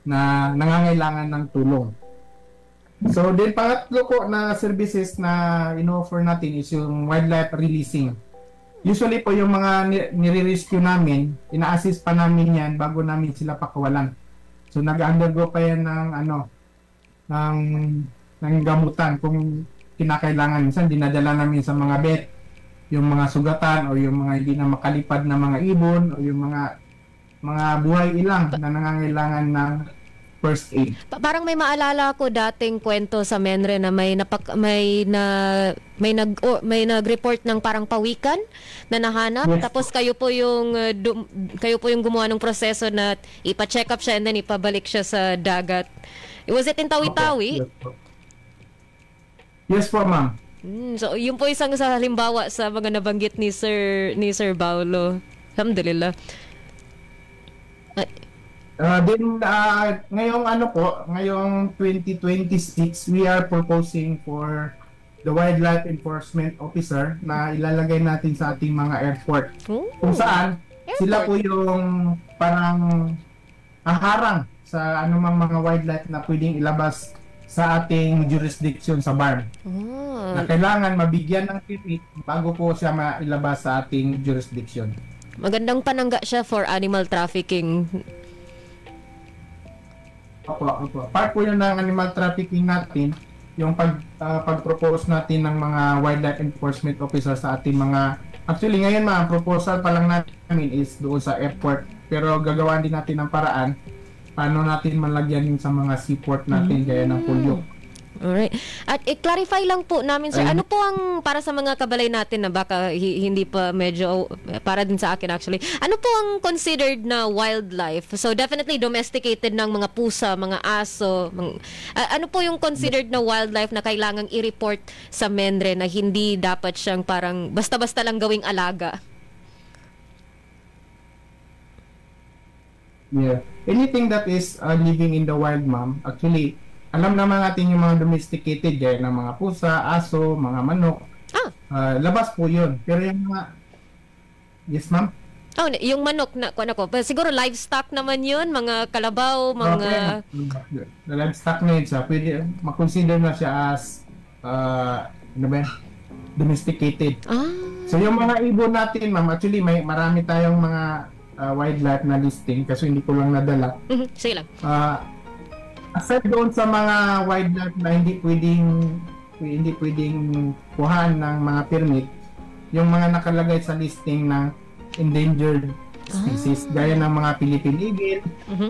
na nangangailangan ng tulong. So, then pangatlo po na services na in-offer natin is yung wildlife releasing. Usually po yung mga nire-rescue namin, ina-assist pa namin yan bago namin sila pakawalan. So, nag-undergo pa yan ng gamutan kung kinakailangan. Minsan, dinadala namin sa mga vet, yung mga sugatan o yung mga hindi na makalipad na mga ibon o yung mga buhay ilang na nangangailangan ng first aid. Parang may maalala ko dating kwento sa MENRE na may nag-report ng parang pawikan na nahanap. Yes. Tapos kayo po yung gumawa ng proseso na ipa-check up siya and then ipabalik siya sa dagat. Was it in Tawi-Tawi? Yes po, ma'am. So yun po isang sa halimbawa sa mga nabanggit ni Sir Paulo. Alhamdulillah. Ngayong 2026, we are proposing for the Wildlife Enforcement Officer na ilalagay natin sa ating mga airport. Kung saan sila po yung parang haharang sa anumang mga wildlife na pwedeng ilabas sa ating jurisdiction sa BARM. Na kailangan mabigyan ng permit bago po siya mailabas sa ating jurisdiction. Magandang panangga siya for animal trafficking. Opo. Part po yun ng animal trafficking natin, yung pag-propose natin ng mga wildlife enforcement officer sa ating mga... Actually, ngayon ang proposal pa lang namin is doon sa airport. Pero gagawin din natin ng paraan paano natin malagyan sa mga seaport natin gaya ng Pulyok. Alright. At i-clarify lang po namin, sir, ano po ang, para sa mga kabalay natin na baka hindi pa medyo, para din sa akin actually, ano po ang considered na wildlife? So definitely domesticated ng mga pusa, mga aso, ano po yung considered na wildlife na kailangang i-report sa MENRE na hindi dapat siyang parang basta-basta lang gawing alaga? Yeah. Anything that is living in the wild, ma'am, actually, alam naman natin yung mga domesticated, gaya ng mga pusa, aso, mga manok. Labas po yun. Pero yung mga... Yes, ma'am? Oh, yung manok na ano ko. Siguro livestock naman yun, mga kalabaw, mga... Okay. The livestock na yun siya. Pwede, makonsider na siya as... ano ba yan? Domesticated. So yung mga ibon natin, ma'am, actually marami tayong mga wildlife na listing kasi hindi ko lang nadala. Sige lang. Aside doon sa mga wildlife na hindi pwedeng kuhaan ng mga permit, yung mga nakalagay sa listing ng endangered species, gaya ng mga Philippine eagle,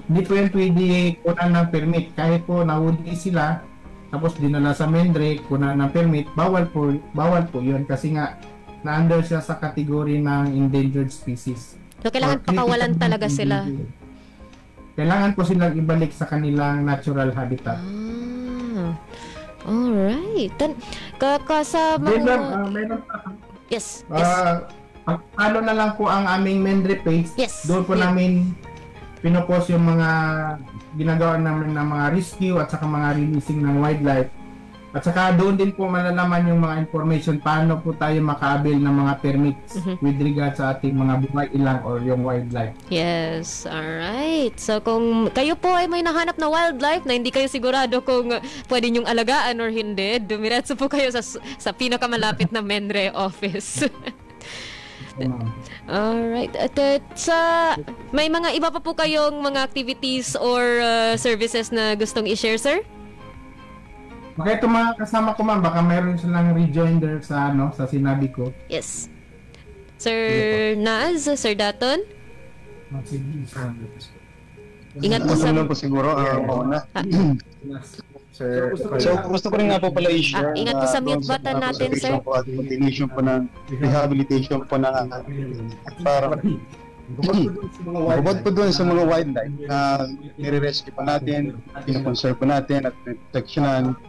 hindi po yan pwede kuhaan ng permit. Kahit po nahuli sila, tapos dinala sa MENRE, kuhaan ng permit, bawal po yun kasi nga na-under siya sa kategory ng endangered species. So kailangan pakawalan talaga sila. Kailangan po silang ibalik sa kanilang natural habitat. Alright. Then, sa mga... Meron Yes. Ano na lang po ang aming MENRE page. Yes. Doon po namin pinopost yung mga ginagawa namin ng mga rescue at saka mga releasing ng wildlife. At saka doon din po malalaman yung mga information paano po tayo maka-avail ng mga permits with regard sa ating mga buhay ilang or yung wildlife. Yes, alright. So kung kayo po ay may nahanap na wildlife na hindi kayo sigurado kung pwede nyong alagaan or hindi, dumiretso po kayo sa pinakamalapit na MENRE office. Alright. At may mga iba pa po kayong mga activities or services na gustong i-share, sir? Okay, ito mga kasama ko, ma'am, baka mayroon silang rejoinder sa sa sinabi ko. Yes. Sir Naz, Sir Daton? Ingat po sa... po siguro, mauna. Sir, so gusto ko rin nga po pala i-share. Ingat po sa mute button natin, sir. Continuation po ng rehabilitation po ng para bukod po doon sa mga wildlife na nire-rescue po natin, pinakonserve po natin at proteksyonan.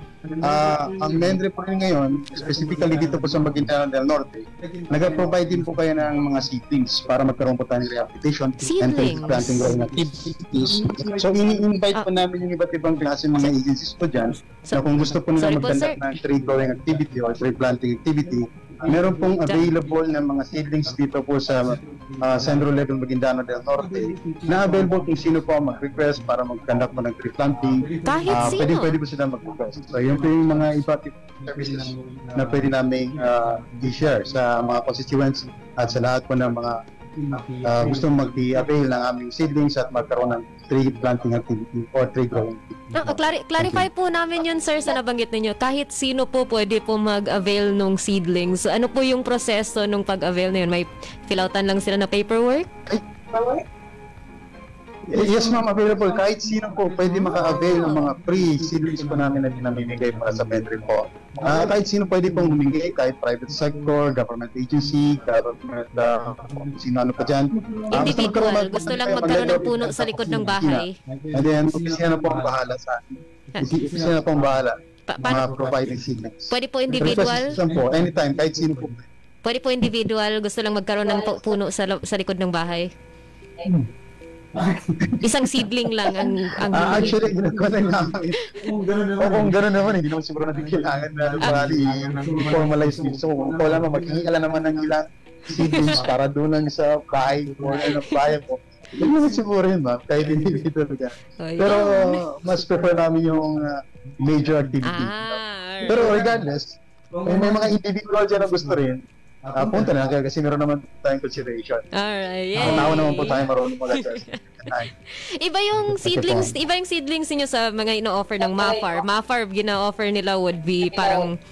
Ang MENRE po rin ngayon, specifically dito po sa Maguindanao del Norte, nag-provide din po kayo ng mga seedlings para magkaroon po tayo ng rehabilitation and planting growing activities. So ini-invite po namin yung iba't ibang klase mga agencies po dyan na kung gusto po nila mag-conduct ng tree growing activity or tree planting activity, meron pong available na mga seedlings dito po sa Central Level Maguindanao del Norte na available kung sino po ang mag-request para mag-conduct po ng tree planting. Kahit sino? Pwede po sila mag-request. So yun po yung mga iba't ibang services na pwede namin i-share sa mga constituents at sa lahat po ng mga gusto mag-avail ng aming seedlings at magkaroon ng tree planting activity or tree growing activity. Clarify po namin yun, sir, sa nabanggit ninyo. Kahit sino po pwede po mag-avail ng seedlings. So, ano po yung proseso nung pag-avail na yun? May fill-outan lang sila na paperwork? Yes, ma'am, available. Kahit sino po pwede maka-avail ng mga free seedlings po namin na pinamimigay para sa MENRE po. Kahit sino pwede pong humingay, kahit private sector, government agency, government, sino ano pa dyan. Individual, gusto lang magkaroon ng puno sa likod ng bahay. And then, opisina na po ang bahala sa akin. Opisina na po ang bahala. Providing seedlings. Pwede po individual? Po, anytime, kahit sino po. Pwede po individual, gusto lang magkaroon ng puno sa likod ng bahay? Isang seedling lang ang actually, ginagawa na namin. Kung gano'n naman, hindi naman siguro natin kailangan na formalize dito. So, kung ikaw lang, maghingi ka lang naman ng ilang seedlings para doon lang sa bahay o ng bayan mo. Hindi naman siguro yun, ma'am, kahit individual ka. Pero, mas prefer namin yung major activity. Pero regardless, may mga individual dyan na gusto rin, punta na kaya kasi meron naman tayong consideration. Alright. Tao naman po tayo marunong mag-address. Iba yung seedlings niyo sa mga ino-offer ng MAFAR. MAFAR gina-offer nila would be parang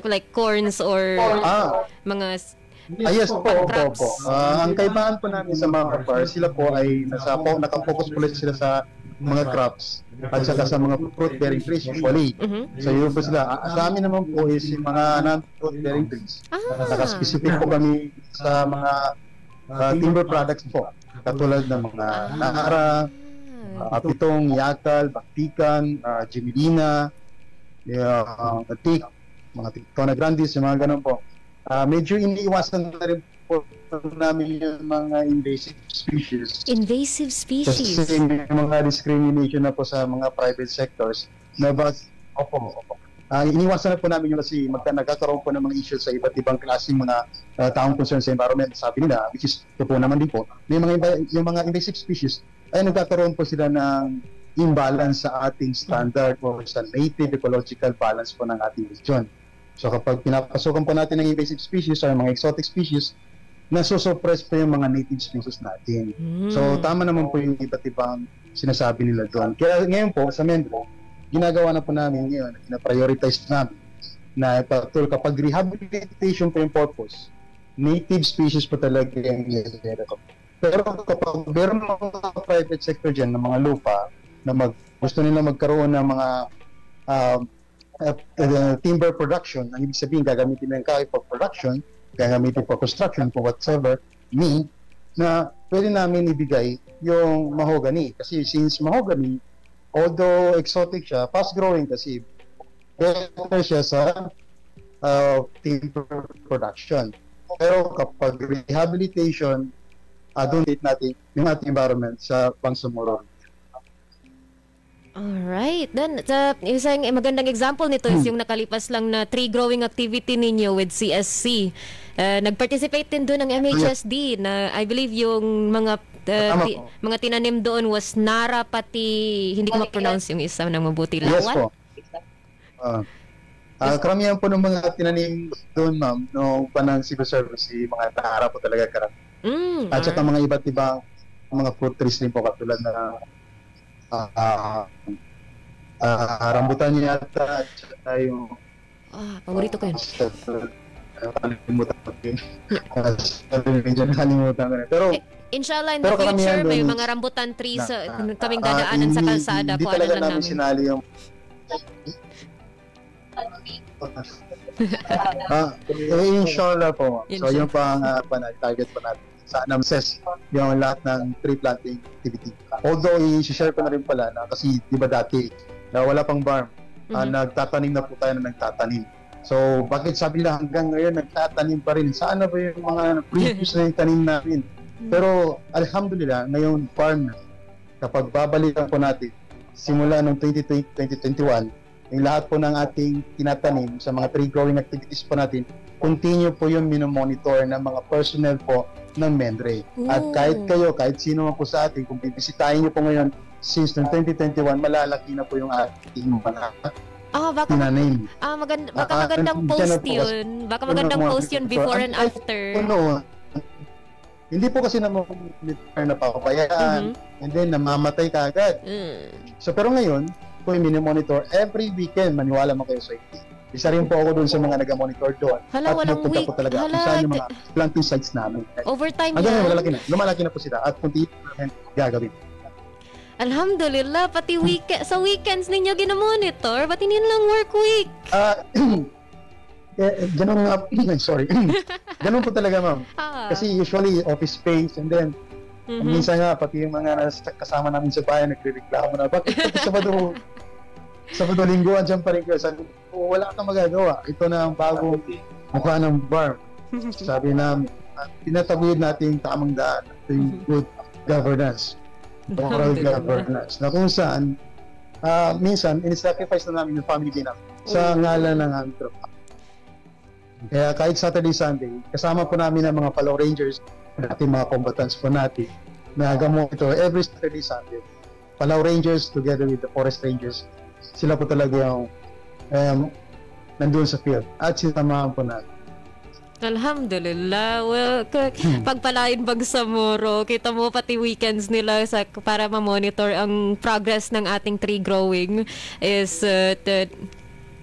like corns or mga yes po. Ang kaibahan po namin sa MAFAR, sila po ay naka-focus po sila sa mga crops at saka sa mga fruit-bearing trees usually. So yun po sila. Sa amin naman po is yung mga non-fruit-bearing trees. Naka-specific po kami sa mga timber products po. Katulad ng mga nara, pitong, yakal, baktikan, gemilina, teak, mga Tictona grandis, yung mga ganun po. Medyo iniiwasan na rin po namin yung mga invasive species. Invasive species? Kasi may mga discrimination na po sa mga private sectors na iniwasan na po namin yun kasi nagkakaroon po ng mga issues sa iba't ibang klaseng mga taong concerned sa environment. Sabi nila, which is totoo naman din po, yung mga invasive species ay nagkakaroon po sila ng imbalance sa ating standard o sa native ecological balance po ng ating region. So kapag pinapasukan po natin ng invasive species or mga exotic species, nasusuppress po yung mga native species natin. So tama naman po yung iba't ibang sinasabi nila doon. Kaya ngayon po sa Mendro, ginagawa na po namin ngayon, na-prioritize namin na kapag rehabilitation po yung purpose, native species po talaga yung pero kapag meron mga private sector dyan ng mga lupa na gusto nila magkaroon ng mga timber production, ang ibig sabihin gagamitin ng kahoy for production, gagamitin for construction, for whatsoever, na pwede namin ibigay yung mahogany. Kasi since mahogany, although exotic siya, fast-growing kasi, better siya sa timber production. Pero kapag rehabilitation, donate natin yung ating environment sa Bangsamoro. Alright. Then, isang magandang example nito is yung nakalipas lang na tree growing activity ninyo with CSC. Nag-participate din doon ng MHSD na I believe yung mga mga tinanim doon was nara pati, hindi ko ma-pronounce yung isa ng mabuti. Lawan? Yes po. Karamihan po ng mga tinanim doon, ma'am, noong panang civil service, mga nara po talaga karamihan. At saka mga iba't ibang mga fruit trees rin po katulad na rambutan niya at saka yung paborito ko yun. Nakalimutan ko rin. Pero inshallah in the future may mga rambutan trees kaming dadaanan sa kalsada. Hindi talaga namin sinali yung inshallah po. So yung pang target po natin sa ANAMSES yung lahat ng tree planting activity. Although i-share ko na rin pala na kasi di ba dati na wala pang farm, nagtatanim na po tayo na nagtatanim. So bakit sabi nila hanggang ngayon nagtatanim pa rin? Saan na ba yung mga previous na yung tanim namin? Pero alhamdulillah, ngayong farm na, kapag babalikan po natin, simula noong 2020-2021, yung lahat po ng ating tinatanim sa mga tree growing activities po natin, continue po yung minomonitor ng mga personnel po ng Mendre. At kahit sino man po sa atin, kung bibisitahin nyo po ngayon, since noong 2021, malalaki na po yung ating mga tinanim. Baka magandang post yun. Baka magandang post yun before and after. Hindi po kasi na napapabayaan and then namamatay ka agad. So pero ngayon, po yung mini-monitor every weekend, maniwala mo kayo sa IT. Isa rin po ako doon sa mga nag-monitor doon. Hala, walang week. Po talaga kung saan yung mga planting sites namin. Overtime yan. Lumalaki na po sila at kung dito namin gagawin. Alhamdulillah, pati sa weekends ninyo ginamonitor, pati hindi lang work week. Ganun nga, sorry. Ganun po talaga, ma'am. Kasi usually office space and then minsan nga pati yung mga kasama namin sa bayan nagrereklamo na bakit Sabado linggo andyan pa rin kayo. Sabi ko, wala kang magagawa. Ito na ang bagong mukha ng bar. Sabi namin, tinataguyod natin yung tamang daan. Ito yung good governance. Moral governance. Na kung saan, minsan, in-sacrifice na namin yung family din sa ngalan ng anthrop. Kaya kahit Saturday, Sunday, kasama po namin ang mga Palaw Rangers, ating mga combatants po natin, na gamito every Saturday, Sunday. Palaw Rangers together with the Forest Rangers, sila po talaga yung nandun sa field at sinamahan po natin. Alhamdulillah. Well, pagpalain Bangsamoro, kita mo pati weekends nila para ma-monitor ang progress ng ating tree growing is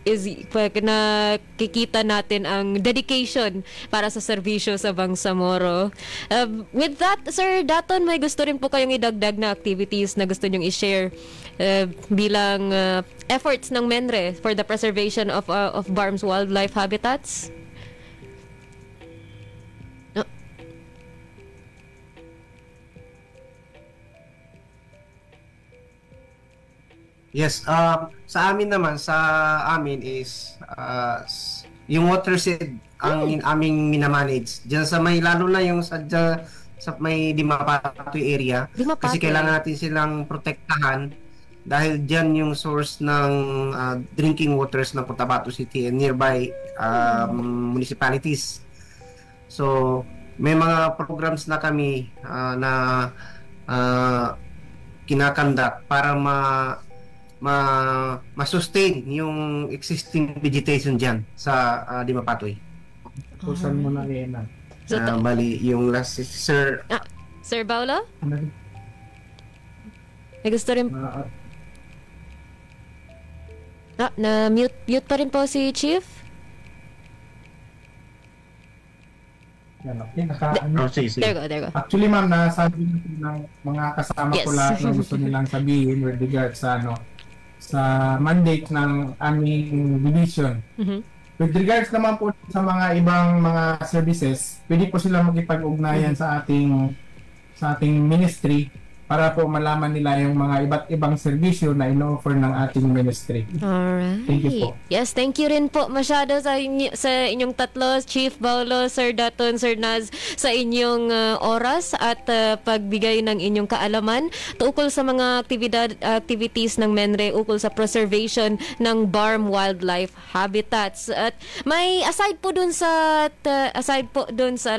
is pag nakikita natin ang dedication para sa serbisyo sa Bangsamoro. With that, Sir Daton, may gusto rin po kayong idagdag na activities na gusto nyong i-share bilang efforts ng MENRE for the preservation of BARM's wildlife habitats? Yes, sa amin naman, is yung water shed ang aming minamanage. Diyan sa may, lalo na yung sa may Dimapatoy area. Kasi kailangan natin silang protektahan dahil diyan yung source ng drinking waters ng Cotabato City and nearby municipalities. So, may mga programs na kami na kinakandak para ma-sustain yung existing vegetation dyan sa Dimapatoy. Pusan mo na rin. Bali, yung last is Sir... Sir Paolo? May gusto rin... na-mute pa rin po si Chief? Yan, okay. There go. Actually, ma'am, nasabi ng mga kasama ko lahat na gusto nilang sabihin with regard sa sa mandate ng aming division. With regards naman po sa mga ibang mga services, pwede po sila makipag-ugnayan sa ating ministry para po malaman nila yung mga iba't ibang serbisyo na ino-offer ng ating ministry. Alright. Thank you po. Yes, thank you rin po masyado sa inyong tatlo, Chief Paolo, Sir Daton, Sir Naz, sa inyong oras at pagbigay ng inyong kaalaman tukol sa mga activities ng MENRE ukol sa preservation ng BARM wildlife habitats. At may aside po dun sa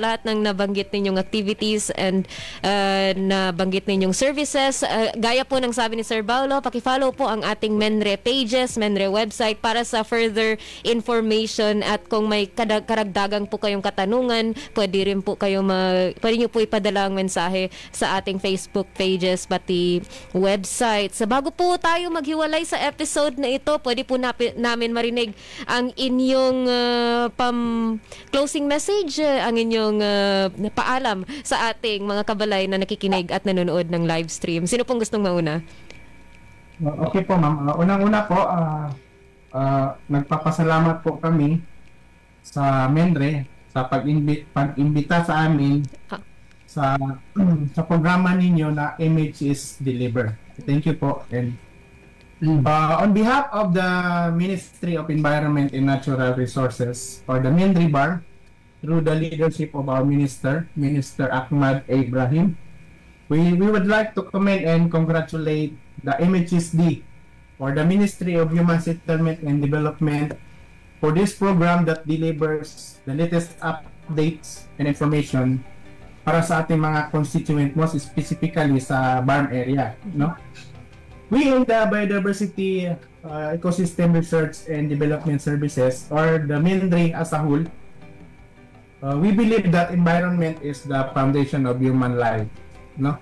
lahat ng nabanggit ninyong activities and nabanggit ninyong services, gaya po ng sabi ni Sir Paolo, paki-follow po ang ating MENRE pages, MENRE website para sa further information at kung may karagdagang po kayong katanungan, pwede niyo po ipadala ang mensahe sa ating Facebook pages pati website. So bago po tayo maghiwalay sa episode na ito, pwede po namin marinig ang inyong closing message, ang inyong paalam sa ating mga kabalay na nakikinig at nanonood ng live stream. Sino pong gustong mauna? Okay po, ma'am. Unang-una po, nagpapasalamat po kami sa MENRE sa pag-imbita sa amin sa programa ninyo na MHS Deliver. Thank you po. And on behalf of the Ministry of Environment and Natural Resources or the MENRE BAR, through the leadership of our Minister Ahmad Ibrahim, we would like to commend and congratulate the MHSD or the Ministry of Human Settlement and Development for this program that delivers the latest updates and information para sa ating mga constituent, most specifically sa BARM area, no? We in the Biodiversity Ecosystem Research and Development Services or the MENRE as a whole, we believe that environment is the foundation of human life, no?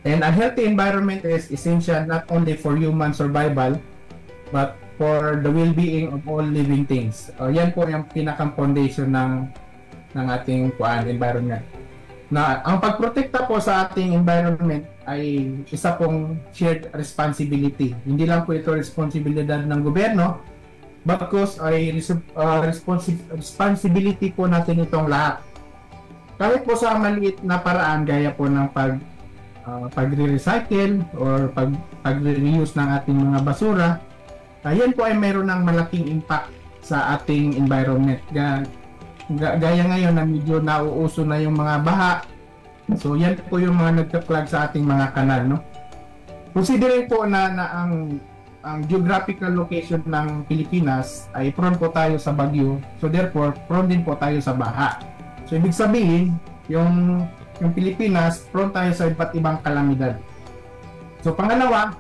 And a healthy environment is essential not only for human survival but for the well-being of all living things. Yan po yung pinakang foundation ng ating environment. Na ang pagprotekta po sa ating environment ay isa pong shared responsibility. Hindi lang po ito responsibilidad ng gobyerno, bagkus ay responsibility po natin itong lahat. Kahit po sa maliit na paraan gaya po ng pagre-recycle or pagre-reuse ng ating mga basura, yan po ay mayroon ng malaking impact sa ating environment. Gaya ngayon na medyo nauuso na yung mga baha, so yan po yung mga nagka-clog sa ating mga kanal, no? Considering po na ang geographical location ng Pilipinas ay prone po tayo sa bagyo, so therefore prone din po tayo sa baha. So ibig sabihin, yung Pilipinas, prone tayo sa iba't ibang kalamidad. So pangalawa,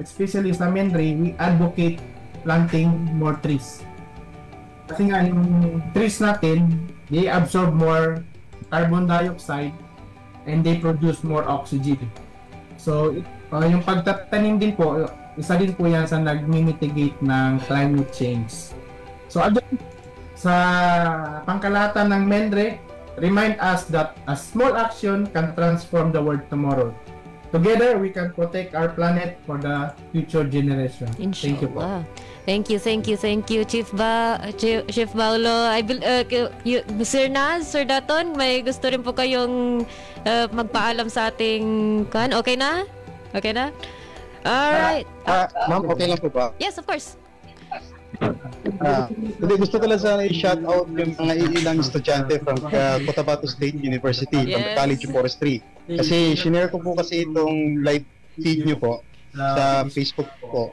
especially sa MENRE, we advocate planting more trees. Kasi nga yung trees natin, they absorb more carbon dioxide and they produce more oxygen. So yung pagtatanim din po, isa din po yan sa nag-mitigate ng climate change. So again, sa pangkalahatan ng MENRE, remind us that a small action can transform the world tomorrow. Together, we can protect our planet for the future generation. Thank you po. Thank you, Chief Paulo. Sir Naz, Sir Daton, may gusto rin po kayong magpaalam sa ating kan? Okay na? Alright. Ma'am, okay lang po ba? Yes, of course. Gusto ko lang sana i-shout out yung mga ilang estudyante from Cotabato State University, from the College of Forestry. Kasi shinare ko po kasi itong live feed nyo po sa Facebook ko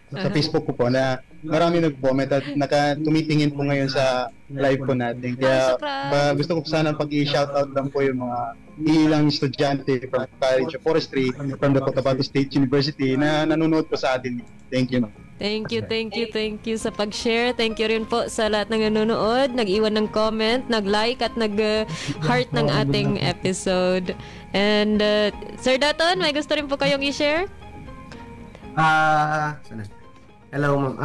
po na marami nag-comment at tumitingin po ngayon sa live po natin. Kaya gusto ko sana pag-i-shout out lang po yung mga ilang estudyante from College of Forestry from the Cotabato State University na nanonood po sa atin. Thank you. Thank you sa pag-share. Thank you rin po sa lahat ng nanonood, nag-iwan ng comment, nag-like at nag-heart ng ating episode. And Sir Daton, may gusto rin po kayong i-share? Hello ma'am.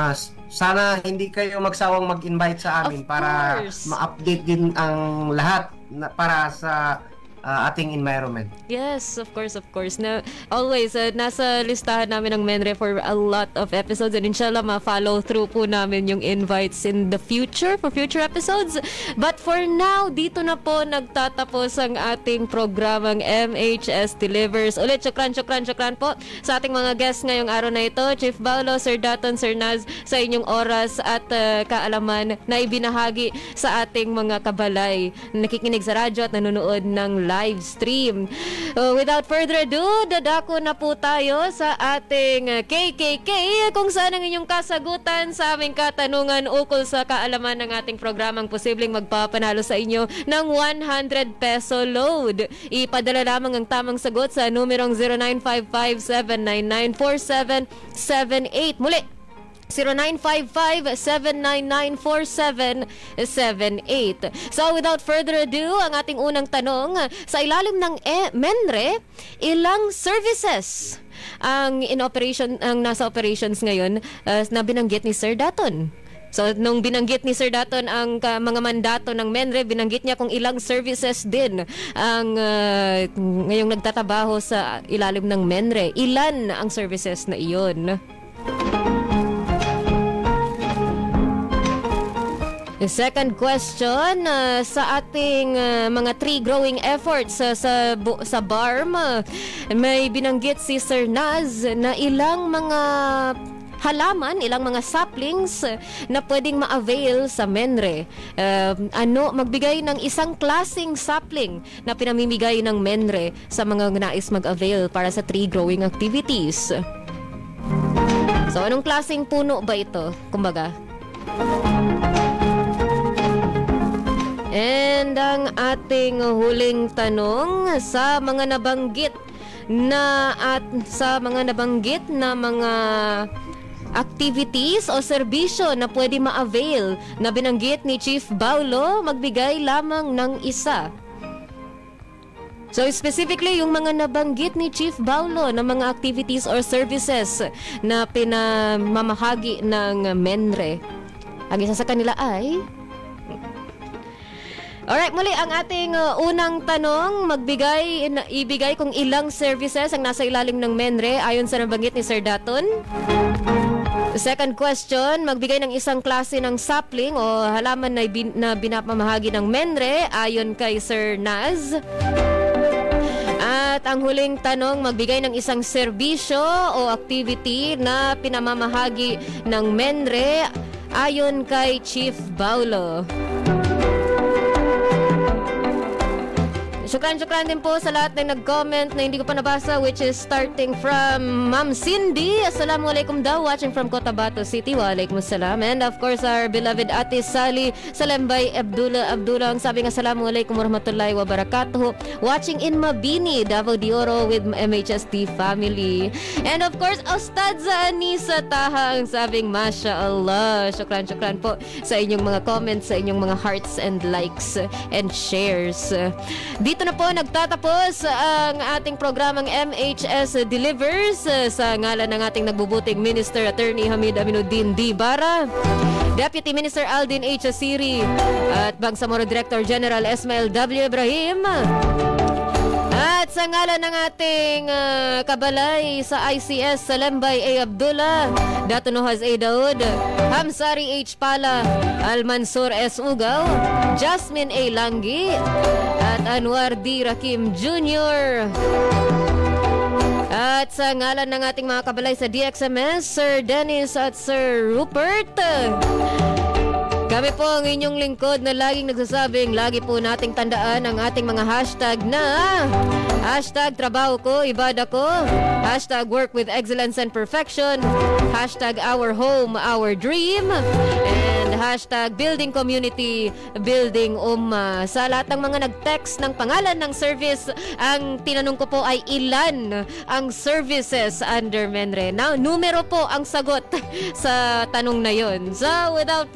Sana hindi kayo magsawang mag-invite sa amin para ma-update din ang lahat para sa ating environment. Yes, of course. Na always nasa listahan namin ng MENRE for a lot of episodes, and inshallah ma-follow through po namin yung invites in the future for future episodes. But for now, dito na po nagtatapos ang ating programang MHS Delivers. Ulit, syukran po sa ating mga guests ngayong araw na ito, Chief Paulo, Sir Daton, Sir Naz, sa inyong oras at kaalaman na ibinahagi sa ating mga kabalay nakikinig sa radyo at nanonood ng live stream. Without further ado, dadako na po tayo sa ating KKK kung saan ang inyong kasagutan sa aming katanungan ukol sa kaalaman ng ating programang posibleng magpapanalo sa inyo ng 100 peso load. Ipadala lamang ang tamang sagot sa numerong 0955-799-4778. Muli, 0955-799-4778. So without further ado, ang ating unang tanong, sa ilalim ng MENRE, ilang services ang nasa operations ngayon na binanggit ni Sir Daton? So, nung binanggit ni Sir Daton ang mga mandato ng MENRE, binanggit niya kung ilang services din ang ngayong nagtatabaho sa ilalim ng MENRE. Ilan ang services na iyon? The second question, sa ating mga tree growing efforts sa BARM, may binanggit si Sir Naz na ilang mga halaman, ilang mga saplings na pwedeng ma-avail sa MENRE. Magbigay ng isang klaseng sapling na pinamimigay ng MENRE sa mga nais mag-avail para sa tree growing activities. So, anong klaseng puno ba ito? Kumbaga. And ang ating huling tanong, sa mga nabanggit na mga activities o serbisyo na pwede ma-avail na binanggit ni Chief Paulo, magbigay lamang ng isa. So specifically, yung mga nabanggit ni Chief Paulo na mga activities or services na pinamamahagi ng MENRE, ang isa sa kanila ay... Alright, muli ang ating unang tanong, ibigay kung ilang services ang nasa ilalim ng MENRE ayon sa nabanggit ni Sir Daton. Second question, magbigay ng isang klase ng sapling o halaman na binapamahagi ng MENRE ayon kay Sir Naz. At ang huling tanong, magbigay ng isang serbisyo o activity na pinamamahagi ng MENRE ayon kay Chief Paulo. Syukran din po sa lahat ng nag-comment na hindi ko pa nabasa, which is starting from Ma'am Cindy. Assalamualaikum daw, watching from Cotabato City. Waalaikumsalam. And of course, our beloved Ate Sally Salembay Abdullah ang sabing Assalamualaikum warahmatullahi wabarakatuh. Watching in Mabini, Davao de Oro with MHST family. And of course, Ustadza Anisa Taha ang sabing Masya Allah. Syukran po sa inyong mga comments, sa inyong mga hearts and likes and shares. Dito dito na po nagtatapos ang ating programang MHS Delivers sa ngalan ng ating nagbubuting Minister Attorney Hamid Aminuddin D. Bara, Deputy Minister Aldin H. Asiri at Bangsamoro Director General Esmael W. Ibrahim. At sa ngalan ng ating kabalay sa ICS, Salembay A. Abdullah, Dato Nohaz A. Daud, Hamsari H. Pala, Almansur S. Ugaw, Jasmine A. Langgi, at Anwar D. Rakim Jr. At sa ngalan ng ating mga kabalay sa DXMS, Sir Dennis at Sir Rupert, kami po ang inyong lingkod na laging nagsasabing lagi po nating tandaan ang ating mga hashtag na hashtag trabaho ko, ibada ko, hashtag work with excellence and perfection, hashtag our home, our dream, and hashtag building community, building umma. Sa lahat ng mga nag-text ng pangalan ng service, ang tinanong ko po ay ilan ang services under Menre. Now, numero po ang sagot sa tanong na yon. So, without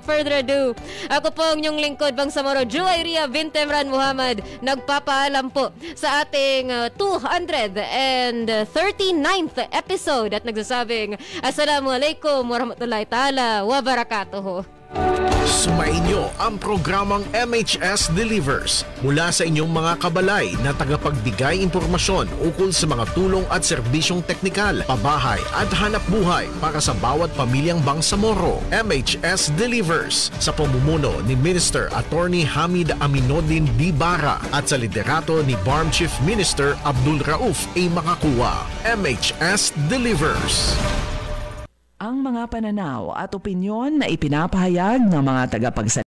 further ado, ako po ang inyong lingkod, Bangsamoro Juwayria Bintemran Muhammad, nagpapaalam po sa ating 239th episode at nagsasabing Assalamualaikum warahmatullahi ta'ala wabarakatuh. Sumainyo ang programang MHS Delivers mula sa inyong mga kabalay na tagapagbigay impormasyon ukol sa mga tulong at serbisyong teknikal, pabahay at hanap buhay para sa bawat pamilyang Bangsamoro. MHS Delivers sa pamumuno ni Minister Attorney Hamid Aminuddin D. Bara at sa liderato ni BARM Chief Minister Abdul Rauf A. Makakuwa. MHS Delivers. Ang mga pananaw at opinyon na ipinapahayag ng mga tagapagsalita